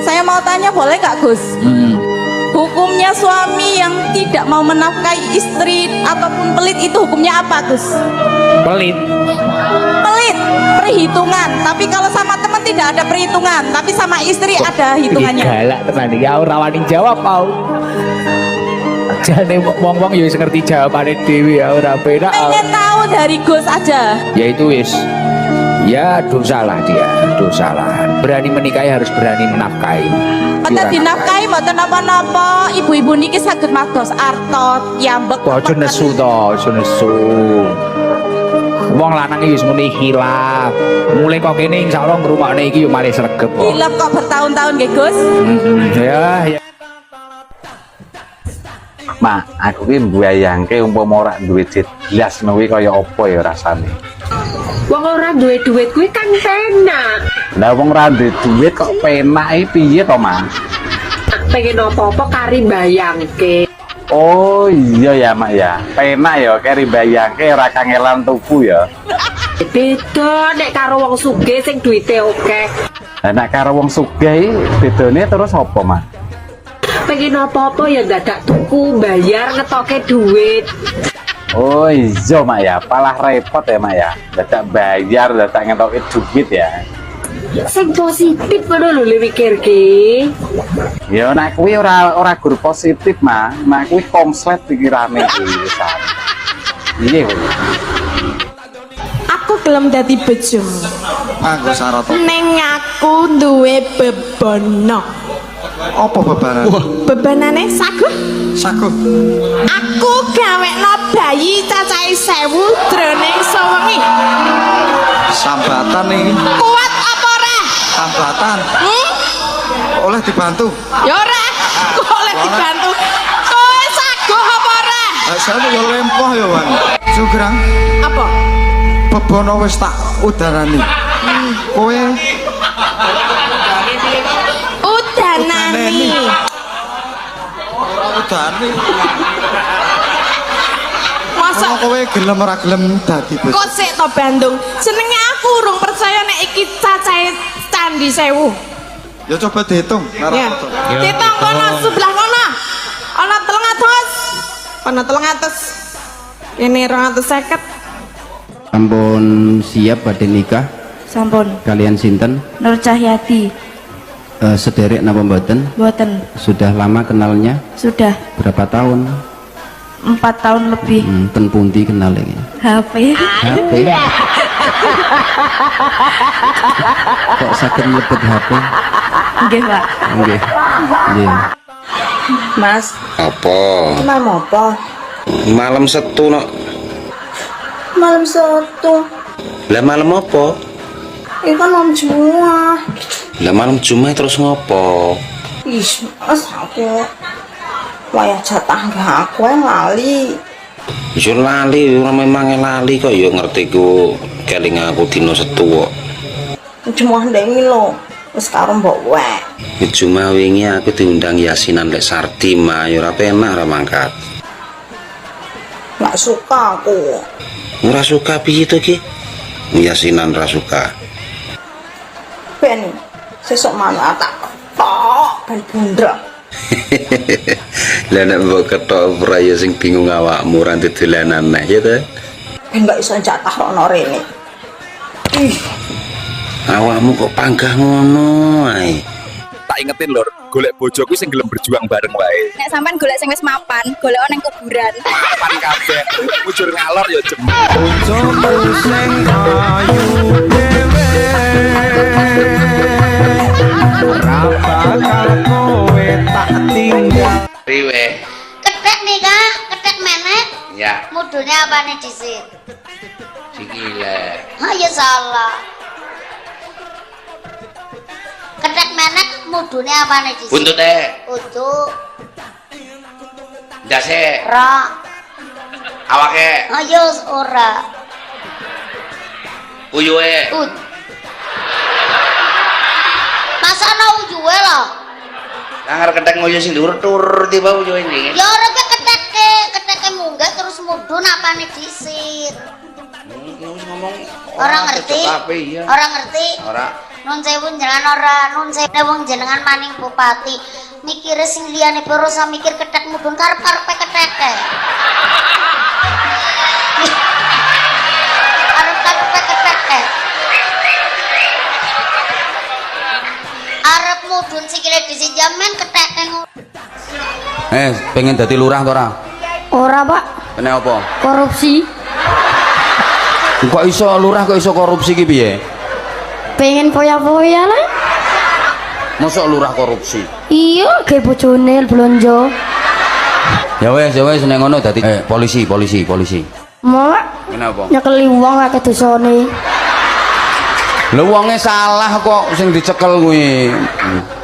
[SPEAKER 9] saya mau tanya boleh nggak Gus? Hukumnya suami yang tidak mau menafkahi istri ataupun pelit itu hukumnya apa Gus?
[SPEAKER 4] Pelit.
[SPEAKER 9] Pelit, perhitungan. Tapi kalau sama teman tidak ada perhitungan, tapi sama istri ada hitungannya.
[SPEAKER 4] Galak tenan iki ora wani jawab kau. Jane wong-wong ya wis ngerti jawabane dhewe ya ora penak.
[SPEAKER 9] Pengen tahu dari Gus aja.
[SPEAKER 4] Ya itu wis. Ya dosalah dia, dosalah. Berani menikahi harus berani menafkahi.
[SPEAKER 9] Mboten dinafkahi mboten napa-napa. Ibu-ibu niki saged mados arta yambek.
[SPEAKER 4] Aja nesu to, aja nesu. Wong lanang iki wis muni hilaf. Mulai kok kene insyaallah ngrungokne iki yo mari sregep kok.
[SPEAKER 9] Hilaf kok bertahun-tahun nggih Gus?
[SPEAKER 4] Ya. Ma, aku ki mbayangke umpama ora duwe jelas kuwi kaya apa ya rasane.
[SPEAKER 3] Wong ora duwe duit kuwi kan penak.
[SPEAKER 4] Lah wong ora duwe duit kok penak iki piye to, Mas?
[SPEAKER 3] Pengen apa-apa kari mbayangke.
[SPEAKER 4] Oh iya ya, Mak ya. Penak ya kari mbayangke ora kangelan tuku ya.
[SPEAKER 3] Beda nek karo wong sugih sing duwite akeh.
[SPEAKER 4] Lah nek karo wong sugih bedane terus apa, Mas?
[SPEAKER 3] Pengen apa-apa ya dadak tuku, bayar ngetoke duit.
[SPEAKER 4] Oh iya Mak ya, palah repot ya Mak ya. Dadak bayar, dadak ngetoke duit ya.
[SPEAKER 3] Sing positif ngono lho mikirke.
[SPEAKER 4] Ya nek kuwi ora gur positif Mak. Mak kuwi konslet pikirane iki wisan. Piye kuwi?
[SPEAKER 9] Aku gelem dadi bojomu.
[SPEAKER 14] Anggo syarat
[SPEAKER 9] Ning aku duwe bebono.
[SPEAKER 14] apa bebanan?
[SPEAKER 9] Bebanane saguh.
[SPEAKER 14] Saguh.
[SPEAKER 9] Aku gawekno bayi cacahe 1000 jroning sewengi.
[SPEAKER 14] Sambatan nih.
[SPEAKER 9] Kuat apa ora?
[SPEAKER 14] Sambatan. Oleh dibantu.
[SPEAKER 9] Ya ora. Kok oleh dibantu. Kowe saguh apa ora?
[SPEAKER 14] Saya yo lempoh yo, Wan. Sugrang.
[SPEAKER 9] Apa?
[SPEAKER 14] Bebono wis tak udarani. Kowe
[SPEAKER 9] udanani.
[SPEAKER 14] Udani.
[SPEAKER 9] Masa
[SPEAKER 14] kowe gelem ora gelem dadi bos.
[SPEAKER 9] kok sik to Bandung. Jenenge aku urung percaya nek iki cacahe candi 1000.
[SPEAKER 14] Ya coba dihitung.
[SPEAKER 9] Ya. Dihitung kono sebelah kono. Ana 300. Ana 300. Ini 250.
[SPEAKER 16] Sampun siap badhe nikah?
[SPEAKER 9] Sampun.
[SPEAKER 16] Kalian sinten?
[SPEAKER 9] Nur Cahyati.
[SPEAKER 16] Sederek napa mboten?
[SPEAKER 9] Mboten.
[SPEAKER 16] Sudah lama kenalnya?
[SPEAKER 9] Sudah
[SPEAKER 16] Berapa tahun?
[SPEAKER 9] 4 tahun lebih.
[SPEAKER 16] Ten pundi kenal iki?
[SPEAKER 9] HP.
[SPEAKER 16] HP. Kok saged mlebet HP?
[SPEAKER 9] Nggih, Pak.
[SPEAKER 16] Nggih. Nggih.
[SPEAKER 9] Mas,
[SPEAKER 13] Apa?
[SPEAKER 9] malam apa?
[SPEAKER 13] Malam Setu no.
[SPEAKER 9] Malam Sabtu.
[SPEAKER 13] Lah malam apa?
[SPEAKER 9] Ini kan malam Jumat.
[SPEAKER 13] Lah malam Jumat terus ngopo?
[SPEAKER 9] Ih, Mas, aku wayah jatah aku yang lali.
[SPEAKER 13] Yo lali, ora memang lali kok yo ngerti ku keling aku dino Setu kok.
[SPEAKER 9] Cuma ndengi lo. Wis karo mbok wek.
[SPEAKER 13] Cuma wingi aku diundang yasinan lek Sardi mah yo ora penak ora mangkat.
[SPEAKER 9] Nggak suka aku.
[SPEAKER 13] Ora suka piye to ki? Yasinan ora suka.
[SPEAKER 9] Ben sesuk manuk tak tok ben bundrak.
[SPEAKER 13] Lah nek mbok ketok praya sing bingung awakmu ora didolanan neh ya ta.
[SPEAKER 9] Ben gak iso jatah rono rene. Ih,
[SPEAKER 13] Awakmu kok panggah ngono ae.
[SPEAKER 4] Tak ingetin lur, golek bojo kuwi sing gelem berjuang bareng wae.
[SPEAKER 10] Nek sampean golek sing wis mapan, golek nang kuburan.
[SPEAKER 4] Mapan kabeh, mujur ngalor ya jem.
[SPEAKER 8] Bojoku sing ayu dhewe ora bakal kowe tak tinggal.
[SPEAKER 13] Riwe.
[SPEAKER 6] Ketek nih kah? Ketek menek?
[SPEAKER 13] Ya,
[SPEAKER 6] Mudune apa nih disit?
[SPEAKER 13] sikile.
[SPEAKER 6] Ah ya salah. Ketek menek mudune apa nih disit?
[SPEAKER 13] Buntute.
[SPEAKER 6] Untuk
[SPEAKER 13] Ndase.
[SPEAKER 6] ra.
[SPEAKER 13] Awake.
[SPEAKER 6] Ayo ora.
[SPEAKER 13] Uyuhe.
[SPEAKER 6] Masa ana ujue lho?
[SPEAKER 13] Nang ketek ngoyo sing dhuwur tur tiba uyuhe iki.
[SPEAKER 6] Ya ora keteke munggah terus mudun apa nih disit?
[SPEAKER 13] Wis ngomong
[SPEAKER 6] Orang ngerti?
[SPEAKER 13] Iya.
[SPEAKER 6] Orang ngerti?
[SPEAKER 13] Ora.
[SPEAKER 6] Nun sewu jenengan ora, nun sewu wong jenengan maning bupati. Mikire sing liyane ora usah mikir ketek mudun karep-karepe keteke. Arep-karepe keteke. Arep mudun sikile dhisik jaman keteke.
[SPEAKER 16] Pengen dadi lurah to ora?
[SPEAKER 9] ora, Pak.
[SPEAKER 16] Kene apa?
[SPEAKER 9] Korupsi.
[SPEAKER 16] Kok iso lurah kok iso korupsi ki piye?
[SPEAKER 9] Pengen poya-poya lah.
[SPEAKER 16] Mosok lurah korupsi.
[SPEAKER 9] Iya, ge bojone blonjo.
[SPEAKER 16] Ya wes nek ngono dadi polisi.
[SPEAKER 9] Mau
[SPEAKER 16] Kenapa?
[SPEAKER 9] nyekeli wong akeh dosane.
[SPEAKER 16] Lho wonge salah kok sing dicekel kuwi.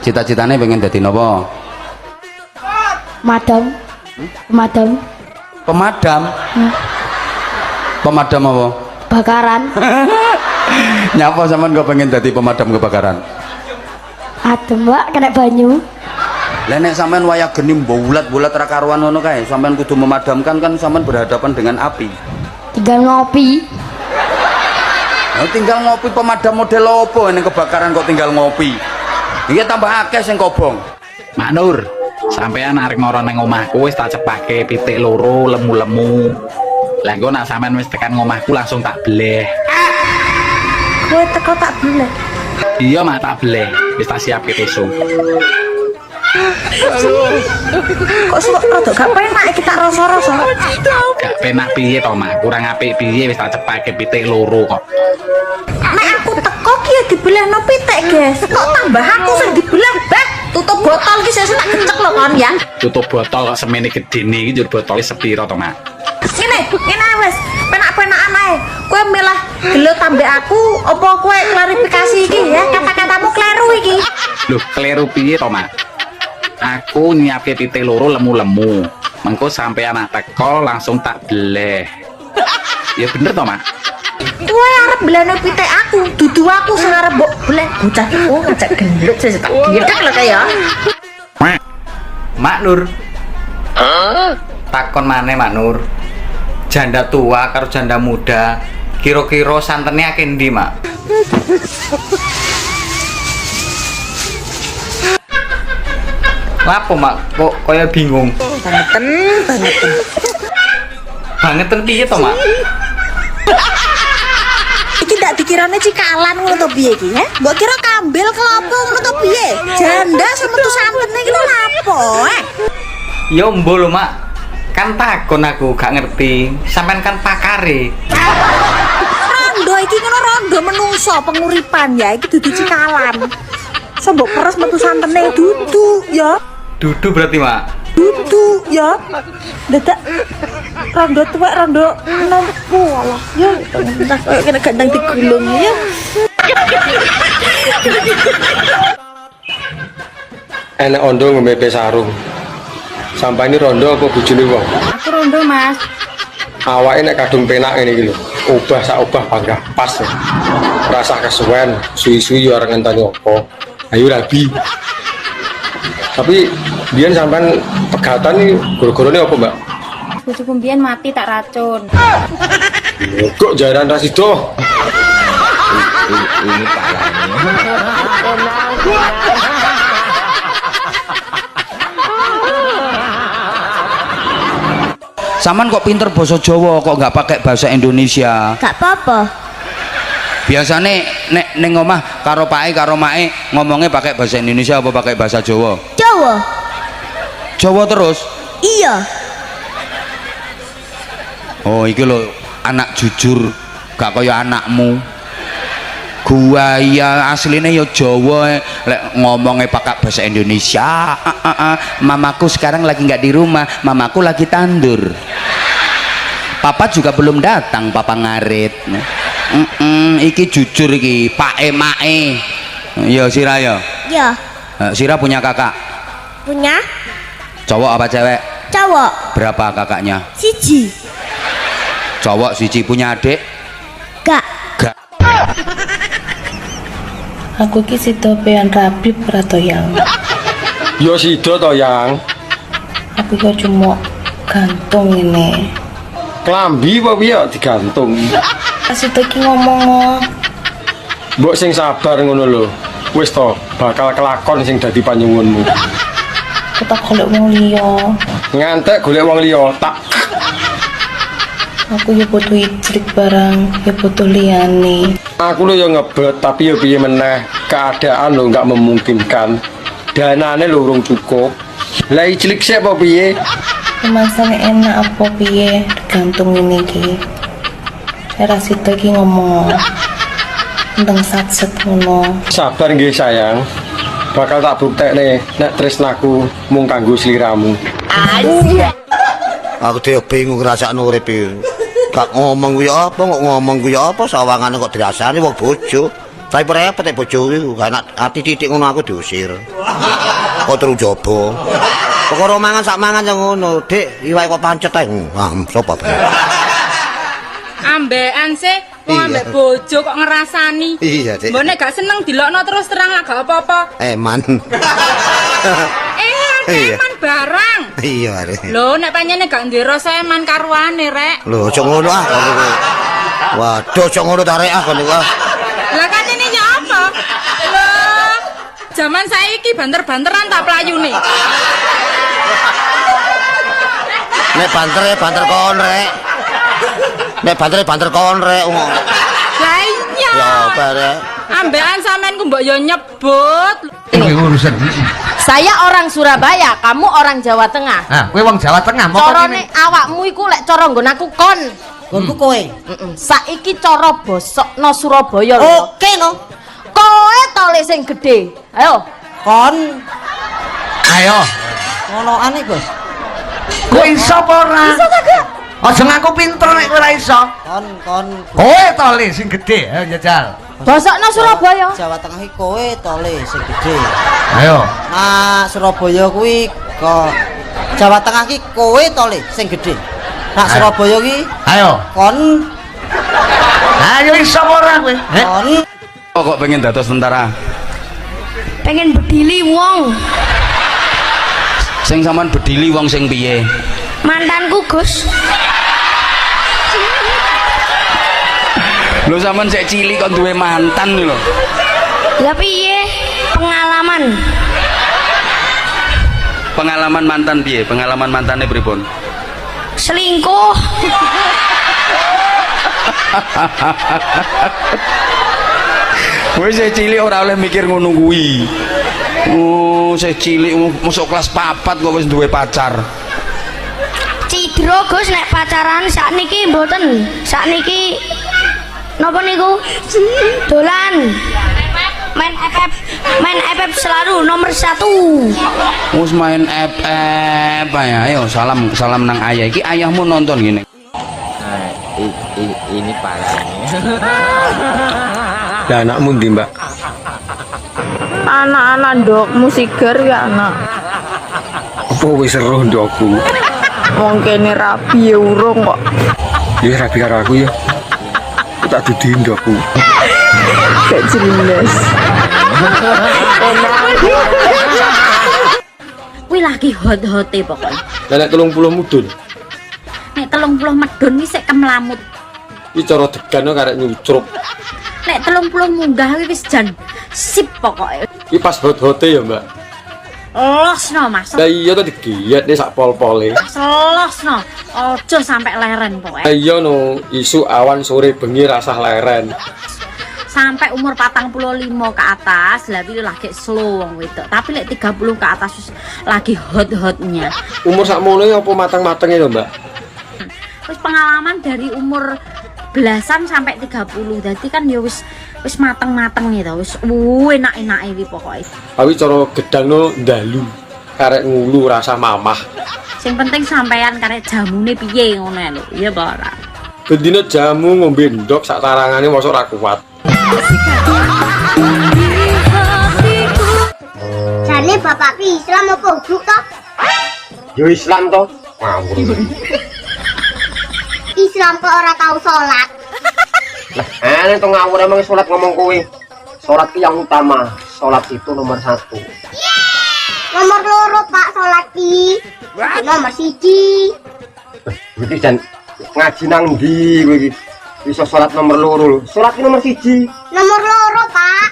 [SPEAKER 16] Cita-citane pengen dadi napa?
[SPEAKER 9] Madam. Madam.
[SPEAKER 16] Pemadam. Pemadam apa?
[SPEAKER 9] Bakaran.
[SPEAKER 16] Nyapa sampean kok pengen dadi pemadam kebakaran?
[SPEAKER 9] Adem, Pak, kena banyu.
[SPEAKER 16] Lah nek sampean wayah geni bulat-bulat ra karuan ngono kae, sampean kudu memadamkan kan sampean berhadapan dengan api.
[SPEAKER 9] Tinggal ngopi.
[SPEAKER 16] Nah, tinggal ngopi pemadam model opo ning kebakaran kok tinggal ngopi. Iki tambah akeh sing kobong.
[SPEAKER 4] Mak Nur, sampean arek mara nang omahku wis tak cepake pitik loro lemu-lemu. Lah engko nak sampean wis tekan omahku langsung tak bleh.
[SPEAKER 9] Kowe teko tak boleh.
[SPEAKER 4] Iya mak tak bleh, wis tak siapke tisu.
[SPEAKER 9] Kok rada gak penak iki tak rasa-rasa.
[SPEAKER 4] Gak penak piye to mak, kurang apik piye wis tak cepake pitik loro kok.
[SPEAKER 9] Nek aku teko ki ya dibelehno pitik, guys. Kok tambah aku sing dibelah, Beh. Tutup botol ki sesuk tak kecek lho kon ya.
[SPEAKER 4] Tutup botol kok semene gedene iki njur botole sepiro to mak?
[SPEAKER 9] Ngene wis, penak-penakan ae. Kowe milah gelo tambah aku apa kowe klarifikasi iki ya? Kata-katamu kleru iki.
[SPEAKER 4] Loh, kleru piye to mak? Aku nyiapke pitik loro lemu-lemu. Mengko sampean anak teko langsung tak bleh. Ya bener to mak?
[SPEAKER 9] Kowe arep beleno pitik aku, dudu aku sing arep mbok bleh. Bocah iki ngajak gendut sing tak gidek lho kaya.
[SPEAKER 16] Mak Nur. Takon maneh Mak Nur. Janda tua karo janda muda, kira-kira santene akeh ndi, Mak? Lapo, Mak? Kok kaya bingung? Bangetan piye to, Mak?
[SPEAKER 9] Iki ndak dikirane cikalan ngono to piye iki, ya? Mbok kira kambil kelopo ngono to piye? Janda sama tu santene iki lho lapo,
[SPEAKER 16] Ya mbo lho, Mak. Kan takon aku gak ngerti. Sampean kan pakare.
[SPEAKER 9] Rondo iki ngono rondo menungso penguripan ya, iki dudu cikalan. Sembok peres metu santene dudu ya.
[SPEAKER 16] Dudu berarti, Mak.
[SPEAKER 9] Dudu ya. Dadak rondo tuwek rondo nompu walah. Ya entah koyo kena gandang digulung ya.
[SPEAKER 1] Enak ondo ngombe sarung. Sampai ini rondo apa bojone wong?
[SPEAKER 9] Aku rondo, Mas.
[SPEAKER 1] Awake nek kadung penak ngene iki lho. Obah sak obah panggah pas. Ya. Rasa kesuwen, suwi-suwi yo ora ngenteni apa. Ayo rabi. Tapi biyen sampean pegatan iki gara-garane apa, Mbak?
[SPEAKER 10] Bojoku mbiyen mati tak racun.
[SPEAKER 1] Kok jaran ra sida?
[SPEAKER 12] Ini Saman kok pinter basa Jawa kok nggak pakai bahasa Indonesia?
[SPEAKER 6] Gak apa-apa.
[SPEAKER 12] Biasane nek ning omah karo pake karo make ngomongnya pakai bahasa Indonesia apa pakai bahasa Jawa?
[SPEAKER 6] Jawa.
[SPEAKER 12] Jawa terus?
[SPEAKER 6] Iya.
[SPEAKER 12] Oh iki lho anak jujur gak kaya anakmu. Gua ya aslinya ya Jawa lek ngomongnya pakai bahasa Indonesia. Mamaku sekarang lagi nggak di rumah, mamaku lagi tandur. Papa juga belum datang, papa ngarit. Iki jujur iki, Pak Mae. Ya Sira ya.
[SPEAKER 6] Ya.
[SPEAKER 12] Sira punya kakak?
[SPEAKER 6] Punya?
[SPEAKER 12] Cowok apa cewek?
[SPEAKER 6] Cowok.
[SPEAKER 12] Berapa kakaknya?
[SPEAKER 6] Siji.
[SPEAKER 12] Cowok siji. Punya adik?
[SPEAKER 6] Gak.
[SPEAKER 12] Gak.
[SPEAKER 17] Aku ki sida peyan rabi prato yang.
[SPEAKER 1] Yo sida to yang.
[SPEAKER 17] Aku kok cuma gantung ini.
[SPEAKER 1] Klambi apa piye digantung.
[SPEAKER 17] Sida ki ngomong.
[SPEAKER 1] Mbok sing sabar ngono lho. Wis to, bakal kelakon sing dadi panyuwunmu.
[SPEAKER 17] Kita golek wong liya.
[SPEAKER 1] Ngantek golek wong liya, tak.
[SPEAKER 17] Aku ya butuh ijlik barang, ya butuh liyane.
[SPEAKER 1] Aku lho ya ngebet, tapi ya piye meneh, keadaan lho nggak memungkinkan. Danane lho urung cukup. Lah ijlik sik apa piye?
[SPEAKER 17] Masane enak apa piye tergantung ini ki. Cara sida ki ngomong. Tentang satset ngono.
[SPEAKER 1] Sabar nggih sayang. Bakal tak buktekne nek tresnaku mung kanggo sliramu.
[SPEAKER 11] Aku dhewe bingung ngrasakno urip iki. Gak ngomong kuwi apa, kok ngomong kuwi apa, sawangane kok dirasani wong bojo. Tapi repot nek bojo kuwi gak enak ati titik ngono aku diusir. Kok terus jobo. Perkara mangan sak mangan yang ngono, Dik, iwake kok pancet ae. Sopo bae.
[SPEAKER 10] Ambekan sih, wong ambek bojo kok ngerasani.
[SPEAKER 11] Iya, Dik.
[SPEAKER 10] Mbok nek gak seneng dilokno terus terang lah gak apa-apa.
[SPEAKER 11] Eman.
[SPEAKER 10] Eman barang.
[SPEAKER 11] Iya, Rek.
[SPEAKER 10] Lho nek pancene gak duwe rasa eman karuane, Rek.
[SPEAKER 11] Lho, aja ngono ah. Waduh, aja ngono ta Rek ah kon iku.
[SPEAKER 10] Lah katene ya apa? Lho, zaman saiki banter-banteran tak playune.
[SPEAKER 11] Nek banter kon Rek. Nek banter kon Rek.
[SPEAKER 10] Lah iya.
[SPEAKER 11] Ya apa Rek?
[SPEAKER 10] Ambekan sampean ku mbok yo nyebut.
[SPEAKER 18] Saya orang Surabaya, kamu orang Jawa Tengah.
[SPEAKER 8] Nah, kowe wong Jawa Tengah, mau
[SPEAKER 18] Corone awakmu iku lek cara nggon aku kon.
[SPEAKER 15] Nggonku kowe.
[SPEAKER 18] Saiki cara bosokno Surabaya lho.
[SPEAKER 15] Oke no.
[SPEAKER 18] Kowe to le sing gedhe. Ayo.
[SPEAKER 15] Kon.
[SPEAKER 8] Ayo.
[SPEAKER 15] Ngonoane, Bos.
[SPEAKER 8] Kowe iso apa ora?
[SPEAKER 18] Iso ta, Kak?
[SPEAKER 8] Aja ngaku pinter nek kowe ora iso.
[SPEAKER 15] Kon.
[SPEAKER 8] Kowe to le sing gedhe, ayo njajal.
[SPEAKER 18] Bosokno Surabaya.
[SPEAKER 15] Jawa Tengah iki kowe to le sing gedhe.
[SPEAKER 8] Ayo.
[SPEAKER 15] Nah, Surabaya kuwi kok Jawa Tengah iki kowe to le sing gedhe. Nak Surabaya ki
[SPEAKER 8] ayo.
[SPEAKER 15] Kon.
[SPEAKER 8] Ayo iso apa ora kowe?
[SPEAKER 15] Kon.
[SPEAKER 12] Kok pengen dados tentara?
[SPEAKER 6] Pengen bedili wong.
[SPEAKER 12] Sing sampean bedili wong sing piye?
[SPEAKER 6] Mantanku, Gus.
[SPEAKER 12] Lho sampean sik cilik kok duwe mantan lho.
[SPEAKER 6] Lah piye pengalaman?
[SPEAKER 12] Pengalaman mantan piye? Pengalaman mantane pripun?
[SPEAKER 6] Selingkuh.
[SPEAKER 12] Kowe sik cilik ora oleh mikir ngono kuwi. Oh, sik cilik masuk kelas 4 kok wis duwe pacar.
[SPEAKER 6] Cidro Gus nek pacaran sakniki mboten. Sakniki napa niku? Dolan. Main FF selalu nomor 1.
[SPEAKER 12] Wis main FF ya. Ayo salam nang ayah. Iki ayahmu nonton gini.
[SPEAKER 14] Nah, ini parahnya.
[SPEAKER 1] Lah anakmu ndi, Mbak?
[SPEAKER 2] Anak-anak ndok musiker ya anak.
[SPEAKER 1] Apa wis seru ndokku?
[SPEAKER 2] Wong kene rabi ya urung kok.
[SPEAKER 1] Ya rabi karo aku ya. Aku tak dudi ndokku.
[SPEAKER 2] Gak jelas.
[SPEAKER 6] Kuwi lagi hot-hote pokoknya.
[SPEAKER 1] Lah nek 30 mudun.
[SPEAKER 6] Nek 30 medun iki sik kemlamut.
[SPEAKER 1] Iki cara degan karek nyucruk.
[SPEAKER 6] Nek 30 munggah kuwi wis jan sip pokoke.
[SPEAKER 1] Iki pas hot-hote ya, Mbak.
[SPEAKER 6] Losno Mas.
[SPEAKER 1] Lah iya to digiat nih sak pol-pole.
[SPEAKER 6] Losno. Ojo sampai leren pokoke.
[SPEAKER 1] Lah iya no, isu awan sore bengi rasah leren.
[SPEAKER 6] Sampai umur 45 ke atas lah pilih lagi slow wong wedok. Tapi lek 30 ke atas wis lagi hot-hotnya.
[SPEAKER 1] Umur sakmono apa matang-matenge lho, Mbak?
[SPEAKER 6] Wis pengalaman dari umur belasan sampai 30. Dadi kan ya wis mateng-mateng gitu. Wis enak-enak iki pokoke.
[SPEAKER 1] Tapi cara gedangno ndalu. Karek ngulu rasa mamah.
[SPEAKER 6] Sing penting sampean karek jamune piye ngono lho. Iya apa ora?
[SPEAKER 1] Gendine jamu ngombe ndok sak tarangane mosok ra kuat.
[SPEAKER 19] Jane bapak Islam apa hukum toh?
[SPEAKER 11] Yo Islam toh. Ngawur.
[SPEAKER 19] Islam kok ora tahu sholat.
[SPEAKER 11] Lah, to ngawur emang salat ngomong kowe. Salat ki yang utama. Salat itu nomor 1.
[SPEAKER 19] Nomor loro Pak sholat ki. Nomor 1.
[SPEAKER 11] Iki jan ngaji nang ndi kowe iki? Bisa salat nomor loro. Salat ki nomor 1.
[SPEAKER 19] Nomor loro Pak.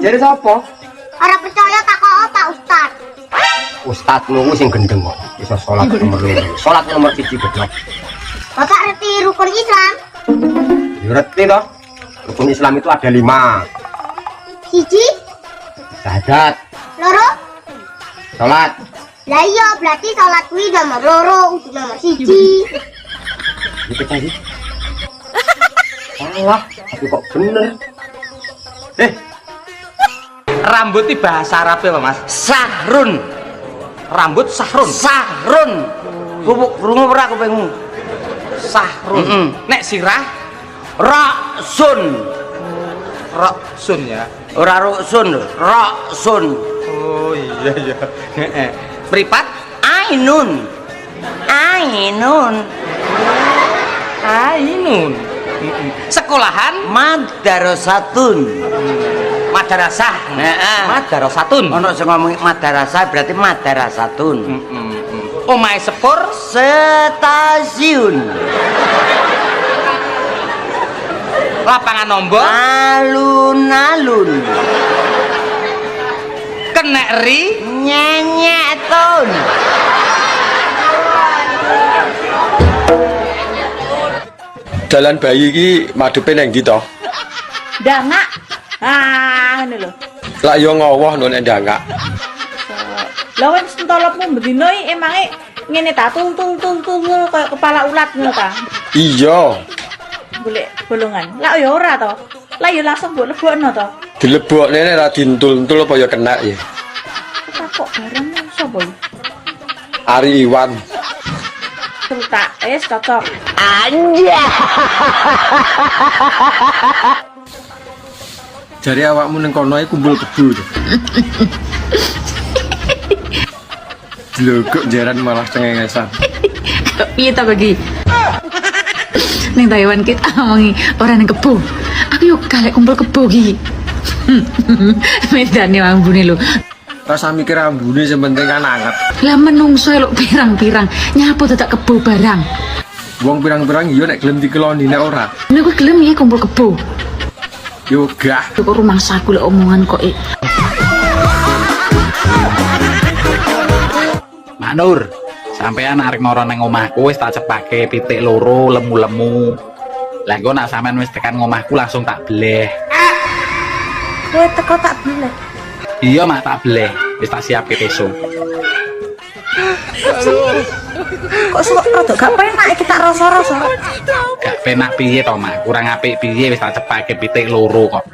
[SPEAKER 11] Jadi sapa?
[SPEAKER 19] Ora percaya takok Pak Ustad.
[SPEAKER 11] Ustadmu sing gendeng kok. Bisa salat nomor loro. Salat nomor 1 goblok.
[SPEAKER 19] Bapak ngerti rukun Islam?
[SPEAKER 11] Ngerti toh? Rukun Islam itu ada 5.
[SPEAKER 19] 1.
[SPEAKER 11] Syahadat.
[SPEAKER 19] Loro.
[SPEAKER 11] Salat.
[SPEAKER 19] Lah iya berarti sholat kuwi nomor loro, udah nomor 1.
[SPEAKER 11] Gitu tadi. Salah, tapi kok bener.
[SPEAKER 12] Rambut di bahasa Arab apa Mas? Sahrun. Rambut sahrun. Sahrun. Bubuk rungu ora kupingmu. Sahrun. Nek sirah raksun. Raksun ya. Ora ruksun, raksun. Oh iya iya. Mripat ainun. Ainun. Ainun. Sekolahan madrasatun. Madrasah. Heeh. Madrasatun. Ono sing ngomong madrasah berarti madrasatun. Omahe sepur stasiun. Lapangan nombor alun-alun. Kenek ri nyenyetun.
[SPEAKER 1] Dalan bayi iki madhepe nang ndi to?
[SPEAKER 2] Ndangak. Ah, ngene lho.
[SPEAKER 1] Lah yo ngowoh no nek ndangak.
[SPEAKER 2] Lah wis entolopmu bendino iki emange ngene ta tul kaya kepala ulat ngono ta.
[SPEAKER 1] Iya.
[SPEAKER 2] Golek bolongan. Lah ya ora to. Lah ya langsung mbok lebokno to.
[SPEAKER 1] Dilebokne nek ra dintul-entul apa ya kena ya.
[SPEAKER 2] Kok barang sapa iki?
[SPEAKER 1] Ari Iwan.
[SPEAKER 2] Tak cocok.
[SPEAKER 12] Anja.
[SPEAKER 1] Jare awakmu ning kono iki kumpul kebo. Lho jaran malah cengengesan.
[SPEAKER 3] Piye ta bagi? Ning Taiwan kita ngomongi orang ning kebo. Aku yo galek kumpul kebo iki. Medane ambune lho.
[SPEAKER 1] Rasa mikir ambune sing penting kan anget.
[SPEAKER 3] Lah menungso lho pirang-pirang nyapo dadak kebo barang.
[SPEAKER 1] Wong pirang-pirang iya nek gelem dikeloni nek ora.
[SPEAKER 3] Nek kowe gelem ya kumpul kebo.
[SPEAKER 1] Yo gah.
[SPEAKER 3] Kok rumangsaku lek omongan kok
[SPEAKER 4] Manur, sampean arek mara nang omahku wis tak cepake pitik loro lemu-lemu. Lah engko nak sampean wis tekan ngomahku langsung tak bleh.
[SPEAKER 2] Kowe teko tak bleh.
[SPEAKER 4] Iya mak tak bleh, wis tak siapke besok.
[SPEAKER 2] Kok sok rada gak penak iki tak rasa-rasa.
[SPEAKER 4] Gak penak piye to mak, kurang apik piye wis tak cepake pitik loro kok.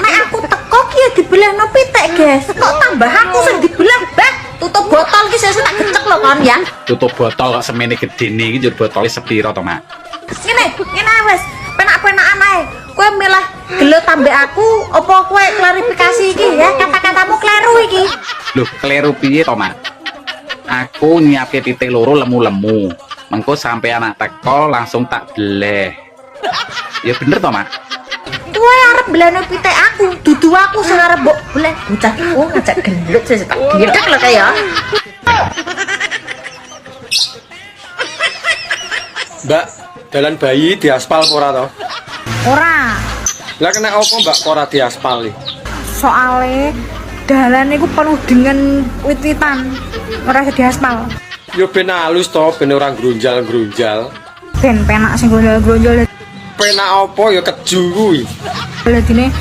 [SPEAKER 2] Nek aku teko ki ya dibelehno pitik, guys. Kok tambah aku sing dibelah, Bah. Tutup botol ki sesuk tak kecek lho kon ya.
[SPEAKER 4] Tutup botol kok semene gedene iki njur botole sepiro to mak?
[SPEAKER 2] Ngene wis, penak-penakan ae. Kowe milih gelo tambah aku apa kowe klarifikasi iki ya? Kata-katamu kleru iki.
[SPEAKER 4] Loh, kleru piye to mak? Aku nyiapke pitik loro lemu-lemu. Mengko sampe anak teko langsung tak bleh. Ya bener to mak?
[SPEAKER 2] Kowe arep belene pitik aku, dudu aku sing arep mbok boleh bocah. Oh, ngajak gendut sing tak gedek lho kaya.
[SPEAKER 1] Mbak, dalan bayi diaspal ora to?
[SPEAKER 2] Ora.
[SPEAKER 1] Lah kena apa Mbak kok ora diaspal?
[SPEAKER 10] Soale dalan iku penuh dengan wit-witan. Ora diaspal.
[SPEAKER 1] Yo ben halus to, ben ora grunjal-grunjal.
[SPEAKER 10] Ben penak sing gronjol-gronjol.
[SPEAKER 1] Penak apa ya keju kuwi.
[SPEAKER 10] Ladine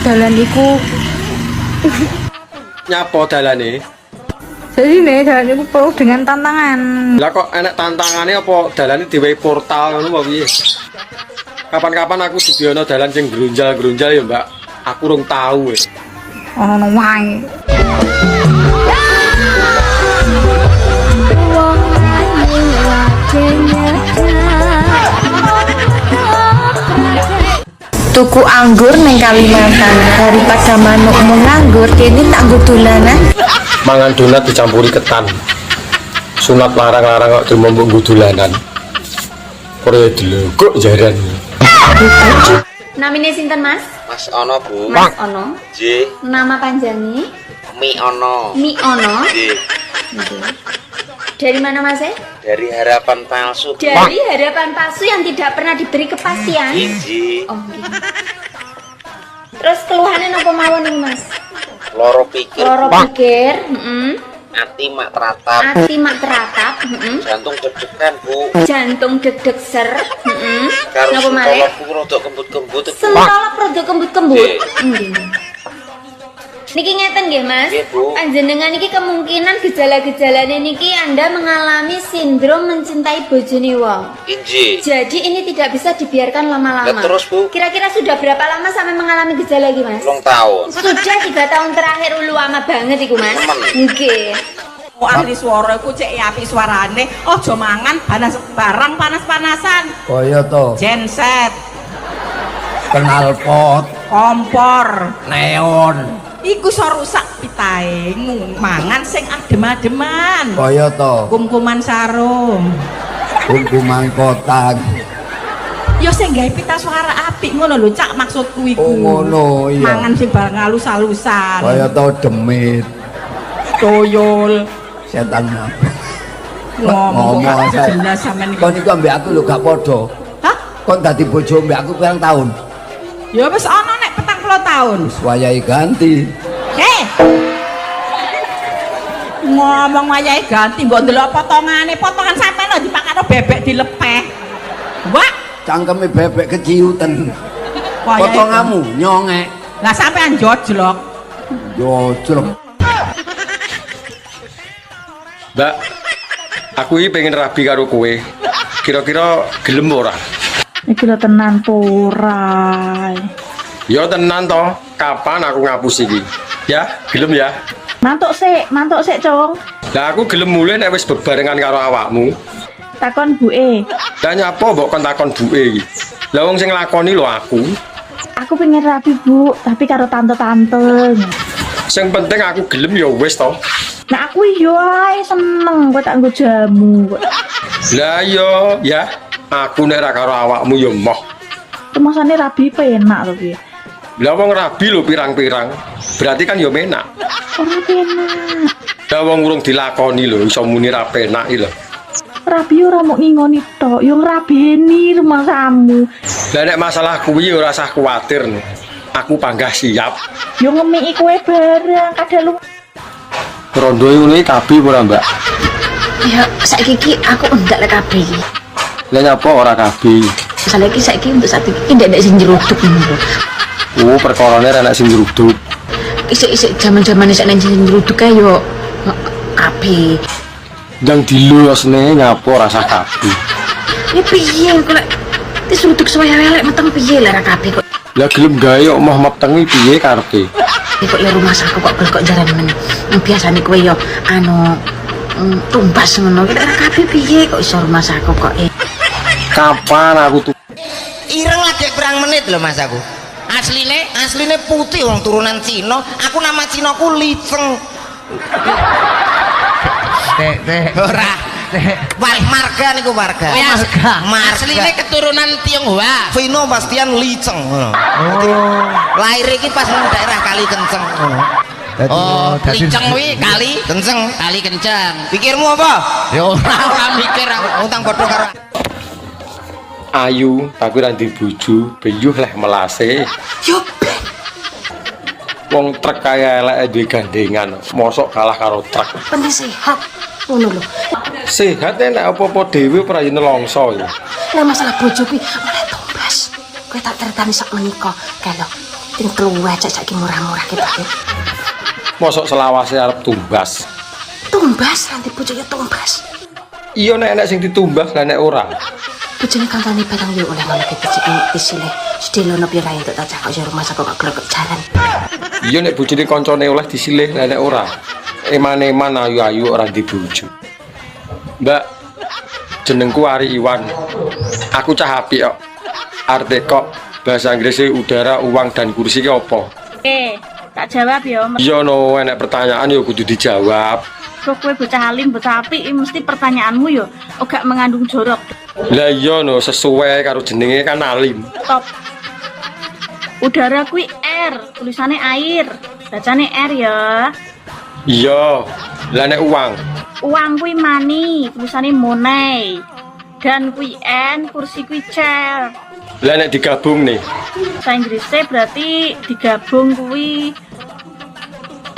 [SPEAKER 10] dalan iku
[SPEAKER 1] Nyapa dalane?
[SPEAKER 10] jadi nih dalan iku penuh dengan tantangan.
[SPEAKER 1] Lah kok enek tantangane apa dalane diwehi portal ngono apa piye? Kapan-kapan aku dibiono dalan sing grunjal-grunjal ya, Mbak. Aku rung tahu wis.
[SPEAKER 10] Ono wae.
[SPEAKER 17] Tuku anggur neng Kalimantan daripada manuk nganggur kini tak nggo dolanan.
[SPEAKER 1] Mangan donat dicampuri ketan. Sunat larang-larang kok cuma mbok dolanan. Korea delokok jaran.
[SPEAKER 5] Namine sinten, Mas?
[SPEAKER 13] Mas Ono, Bu.
[SPEAKER 5] Mas Ono.
[SPEAKER 13] J.
[SPEAKER 5] Nama panjangnya?
[SPEAKER 13] Mi Ono.
[SPEAKER 5] Mi Ono.
[SPEAKER 13] J.
[SPEAKER 5] Dari mana, Mas?
[SPEAKER 13] Dari harapan palsu.
[SPEAKER 5] Dari harapan palsu yang tidak pernah diberi kepastian.
[SPEAKER 13] Iji.
[SPEAKER 5] Oh, gitu. Terus keluhannya nopo mawon nih, Mas?
[SPEAKER 13] Loro pikir.
[SPEAKER 5] Loro pikir,
[SPEAKER 13] Ati mak teratap.
[SPEAKER 5] Ati mak teratap,
[SPEAKER 13] Jantung deg-degan, Bu.
[SPEAKER 5] Jantung deg-deg ser,
[SPEAKER 13] Karo
[SPEAKER 5] Nopo malih?
[SPEAKER 13] sentolopku rada kembut-kembut.
[SPEAKER 5] Sentolop rada kembut-kembut. Niki ngeten nggih, Mas.
[SPEAKER 13] Nggih, Bu.
[SPEAKER 5] Panjenengan niki kemungkinan gejala-gejalanya niki Anda mengalami sindrom mencintai bojone wong.
[SPEAKER 13] Inji.
[SPEAKER 5] Jadi ini tidak bisa dibiarkan lama-lama.
[SPEAKER 13] Lah terus, Bu?
[SPEAKER 5] Kira-kira sudah berapa lama sampai mengalami gejala iki, Mas?
[SPEAKER 13] 2 tahun.
[SPEAKER 5] Sudah 3 tahun terakhir ulu lama banget iku, Mas. Nggih.
[SPEAKER 3] Kok ahli suara iku cek apik suarane, aja mangan barang panas-panasan.
[SPEAKER 12] Kaya to.
[SPEAKER 3] Genset,
[SPEAKER 12] Knalpot,
[SPEAKER 3] kompor,
[SPEAKER 12] neon.
[SPEAKER 3] iku iso rusak pitahe. Mangan sing adem-ademan.
[SPEAKER 12] Kaya to.
[SPEAKER 3] Kum-kuman sarung.
[SPEAKER 12] Hukuman kotak.
[SPEAKER 3] Ya sing gawe pita suara apik ngono lho, Cak, maksudku iku.
[SPEAKER 12] Oh ngono, iya.
[SPEAKER 3] Mangan sing barang halus-halusan.
[SPEAKER 12] Kaya to demit.
[SPEAKER 3] Toyol.
[SPEAKER 12] Setan apa?
[SPEAKER 3] Ngomong kok
[SPEAKER 12] saya.
[SPEAKER 3] jelas sampean iki.
[SPEAKER 12] Kon iku ambek aku lho gak padha.
[SPEAKER 3] Hah?
[SPEAKER 12] Kon dadi bojo ambek aku pirang tahun?
[SPEAKER 3] Ya wis ana nek 40 tahun.
[SPEAKER 12] Wis wayahe ganti.
[SPEAKER 3] Ngomong wayahe ganti mbok ndelok potongan sampean lho dipakano bebek dilepeh. Wah,
[SPEAKER 12] Cangkeme bebek keciuten.
[SPEAKER 3] Wayahe
[SPEAKER 12] Potonganmu nyongek.
[SPEAKER 3] lah sampean jojlok.
[SPEAKER 12] Jojlok.
[SPEAKER 1] Mbak, aku ini pengen rabi karo kowe. Kira-kira gelem ora?
[SPEAKER 2] Iki lho tenan porai.
[SPEAKER 1] Ya tenan toh. Kapan aku ngapus iki? Ya, gelem ya.
[SPEAKER 2] Mantuk sik, Cong.
[SPEAKER 1] Lah aku gelem mulai nek wis bebarengan karo awakmu.
[SPEAKER 2] Takon buke.
[SPEAKER 1] Lah nyapa mbok kon takon buke iki? Lah wong sing nglakoni lho aku.
[SPEAKER 2] Aku pengen rapi, Bu, tapi karo tante-tante.
[SPEAKER 1] Sing penting aku gelem ya wis toh.
[SPEAKER 2] Nah aku yo ae seneng kowe tak nggo jamu.
[SPEAKER 1] Lah yo ya, aku nek ra karo awakmu yo moh.
[SPEAKER 2] Kemasane rabi penak to piye?
[SPEAKER 1] Lah wong rabi lho pirang-pirang. Berarti kan yo menak.
[SPEAKER 2] Ora penak.
[SPEAKER 1] Lah wong urung dilakoni lho iso muni ra penak iki lho.
[SPEAKER 2] Rabi ora mau ngingoni tok, yo ngrabeni rumahmu.
[SPEAKER 1] Lah nek masalah kuwi ora usah kuwatir. Aku panggah siap.
[SPEAKER 2] Yo ngemiki kowe bareng kadang lu.
[SPEAKER 1] Rondo ini kabi ora, Mbak?
[SPEAKER 6] Ya, saiki iki aku enggak lek kabeh iki.
[SPEAKER 1] Lah nyapa ora kabi?
[SPEAKER 6] Saiki untuk saat iki ndak sing jeruduk ngono.
[SPEAKER 1] Oh, perkarane enak sing jeruduk.
[SPEAKER 6] Isik-isik jaman-jaman isik nang sing jeruduk kae yo kabeh.
[SPEAKER 1] Ndang dilosne nyapa rasa kabi.
[SPEAKER 6] Ya piye kok lek diseruduk suwe elek meteng piye lah kabeh kok.
[SPEAKER 1] Lah gelem gawe kok moh metengi piye karepe?
[SPEAKER 6] Kok ya rumah saku kok jaran men. Biasane kowe yo tumbas ngono. Kira kabeh piye kok iso rumah saku kok
[SPEAKER 1] Kapan aku tuh?
[SPEAKER 12] Ireng lagi berang menit loh Mas aku. Asline putih orang turunan Cina. Aku nama Cinaku Liceng. Ora. Marga niku marga.
[SPEAKER 3] Asline keturunan Tionghoa.
[SPEAKER 12] Vino Bastian Liceng. Lahir iki pas nang daerah Kali Kenceng.
[SPEAKER 3] Liceng kuwi kali
[SPEAKER 12] Kenceng.
[SPEAKER 3] kali kenceng.
[SPEAKER 12] Pikirmu apa?
[SPEAKER 3] Ya ora mikir aku.
[SPEAKER 12] Utang padha karo
[SPEAKER 1] ayu tapi ra ndek bojo, beyuh leh melase.
[SPEAKER 15] Yo
[SPEAKER 1] Wong trek kaya elek duwe gandengan, mosok kalah karo truk.
[SPEAKER 15] penting sehat ngono lho.
[SPEAKER 1] Sehat nek apa-apa dhewe ora yen nelongso ya.
[SPEAKER 15] Lah masalah bojo kuwi oleh tumbas. Kowe tak ceritani sak menika, kalau ting kluwe cek saiki murah-murah gitu.
[SPEAKER 1] Mosok selawase arep tumbas.
[SPEAKER 15] Tumbas nanti bojone tumbas.
[SPEAKER 1] Iya nek enek sing ditumbas lah nek ora.
[SPEAKER 15] Bojone kancane barang yo oleh ngono iki disilih. Sedelono pira entuk tak cakok yo rumah saka kok glebek jalan.
[SPEAKER 1] Iya nek bojone kancane oleh disilih lah nek ora. Eman-eman ayu-ayu ora di bojo. Mbak, jenengku Ari Iwan. Aku cah apik kok. Arte kok bahasa Inggrisnya udara, uang dan kursi ki apa?
[SPEAKER 2] Tak jawab ya.
[SPEAKER 1] Iya no, enek pertanyaan yo kudu dijawab.
[SPEAKER 2] Kok kowe bocah alim, bocah apik, mesti pertanyaanmu yo gak mengandung jorok.
[SPEAKER 1] Lah iya no, sesuai karo jenenge kan alim.
[SPEAKER 2] Top. Udara kuwi air, tulisannya air. Bacane air ya.
[SPEAKER 1] Iya. Lah nek uang.
[SPEAKER 2] Uang kuwi money, tulisannya money. Dan kuwi n, kursi kuwi chair.
[SPEAKER 1] Lah nek digabung nih.
[SPEAKER 2] Bahasa Inggrisnya berarti digabung kuwi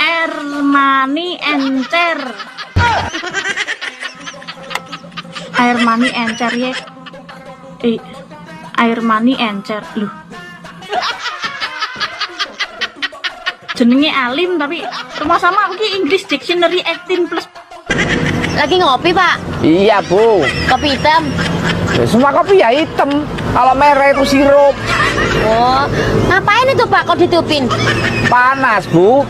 [SPEAKER 2] air, money, encer. Air mani encer ya. Air mani encer loh. Jenenge alim tapi rumah sama aku ki English Dictionary 18 plus.
[SPEAKER 18] Lagi ngopi, Pak?
[SPEAKER 12] Iya, Bu.
[SPEAKER 18] Kopi hitam.
[SPEAKER 12] Ya, semua kopi ya hitam. Kalau merah itu sirup.
[SPEAKER 18] Oh, ngapain itu, Pak, kok ditupin?
[SPEAKER 12] Panas, Bu.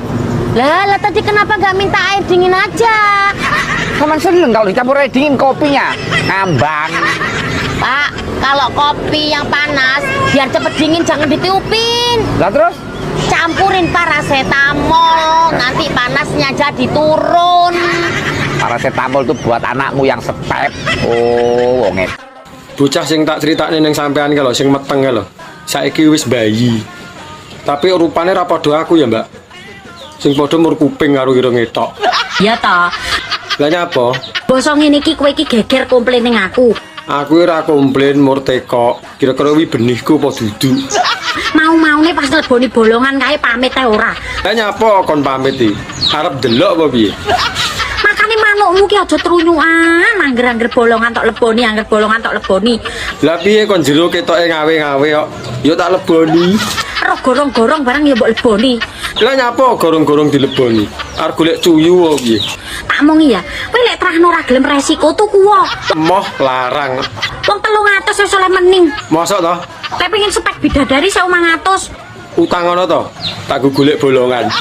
[SPEAKER 18] Lah tadi kenapa gak minta air dingin aja?
[SPEAKER 12] Kamu seneng kalau dicampur air dingin kopinya ngambang.
[SPEAKER 18] Pak, kalau kopi yang panas biar cepet dingin jangan ditiupin.
[SPEAKER 12] Lah terus?
[SPEAKER 18] Campurin paracetamol, nanti panasnya jadi turun.
[SPEAKER 12] Paracetamol itu buat anakmu yang step. Oh, wonge.
[SPEAKER 1] Bocah sing tak critakne ning sampean ki lho, sing meteng ki lho. Saiki wis bayi. Tapi rupane ra padha aku ya, Mbak. Sing padha mur kuping karo irung etok.
[SPEAKER 6] Ya ta.
[SPEAKER 1] Lah nyapa?
[SPEAKER 6] Basa ngene iki kowe iki geger komplain ning aku.
[SPEAKER 1] Aku ora komplain mur teko. Kira-kira wi benihku apa dudu.
[SPEAKER 6] Mau-maune pas leboni bolongan kae pamit ae ora.
[SPEAKER 1] Lah nyapa kon pamit iki? Arep delok apa piye?
[SPEAKER 6] Makane manukmu ki aja trunyukan, angger-angger bolongan tok leboni, angger bolongan tok leboni.
[SPEAKER 1] Lah piye kon jero ketoke ngawe-ngawe kok. Ya tak leboni.
[SPEAKER 6] Roh gorong-gorong barang ya mbok leboni.
[SPEAKER 1] Lah nyapa gorong-gorong dileboni? Arep golek cuyu apa piye?
[SPEAKER 6] Tak mongi ya, kowe lek trahno ora gelem resiko tuku wae.
[SPEAKER 1] Moh larang.
[SPEAKER 6] Wong 300 wis oleh mening.
[SPEAKER 1] Mosok to?
[SPEAKER 6] Kowe pengen spek bidadari 1.500.
[SPEAKER 1] Utang ngono to? Tak golek bolongan.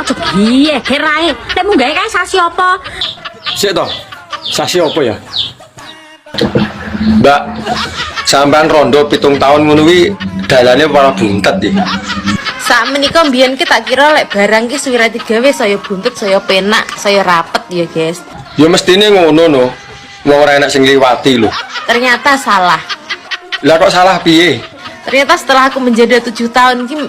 [SPEAKER 6] Aja giye gerae. Lek mung gawe kae sasi apa?
[SPEAKER 1] Sik to. Sasi apa ya? Mbak, sampean rondo 7 tahun ngono kuwi dalane ora buntet iki.
[SPEAKER 5] Sak menika mbiyen ki tak kira lek barang ki suwira digawe saya buntut, saya penak, saya rapet ya, guys.
[SPEAKER 1] Ya mestine ngono no. Wong ora enak sing liwati lho.
[SPEAKER 5] Ternyata salah.
[SPEAKER 1] Lah kok salah piye?
[SPEAKER 5] Ternyata setelah aku menjadi 7 tahun ki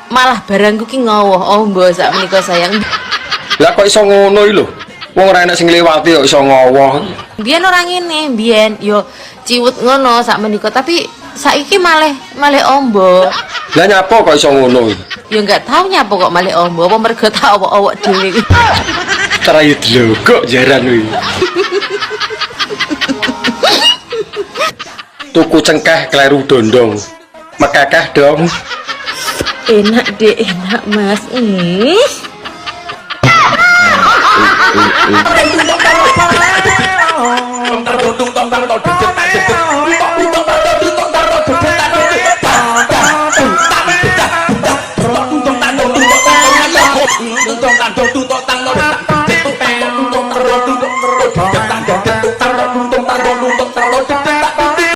[SPEAKER 5] malah barangku ki ngowoh. Oh, mbok sak menika sayang.
[SPEAKER 1] Lah kok iso ngono iki lho. Wong ora enak sing liwati kok iso ngowoh.
[SPEAKER 5] Biyen orang ini, biyen yo ciwut ngono sak menika, tapi saiki malih ombo.
[SPEAKER 1] Lah nyapa kok iso ngono iki?
[SPEAKER 5] Ya enggak tahu nyapa kok malih ombo, apa mergo tak awak-awak dhewe iki.
[SPEAKER 1] Terayu dlogok jaran kuwi. Tuku cengkeh kleru dondong. Mekekeh dong.
[SPEAKER 5] Enak deh, enak Mas.
[SPEAKER 12] Tang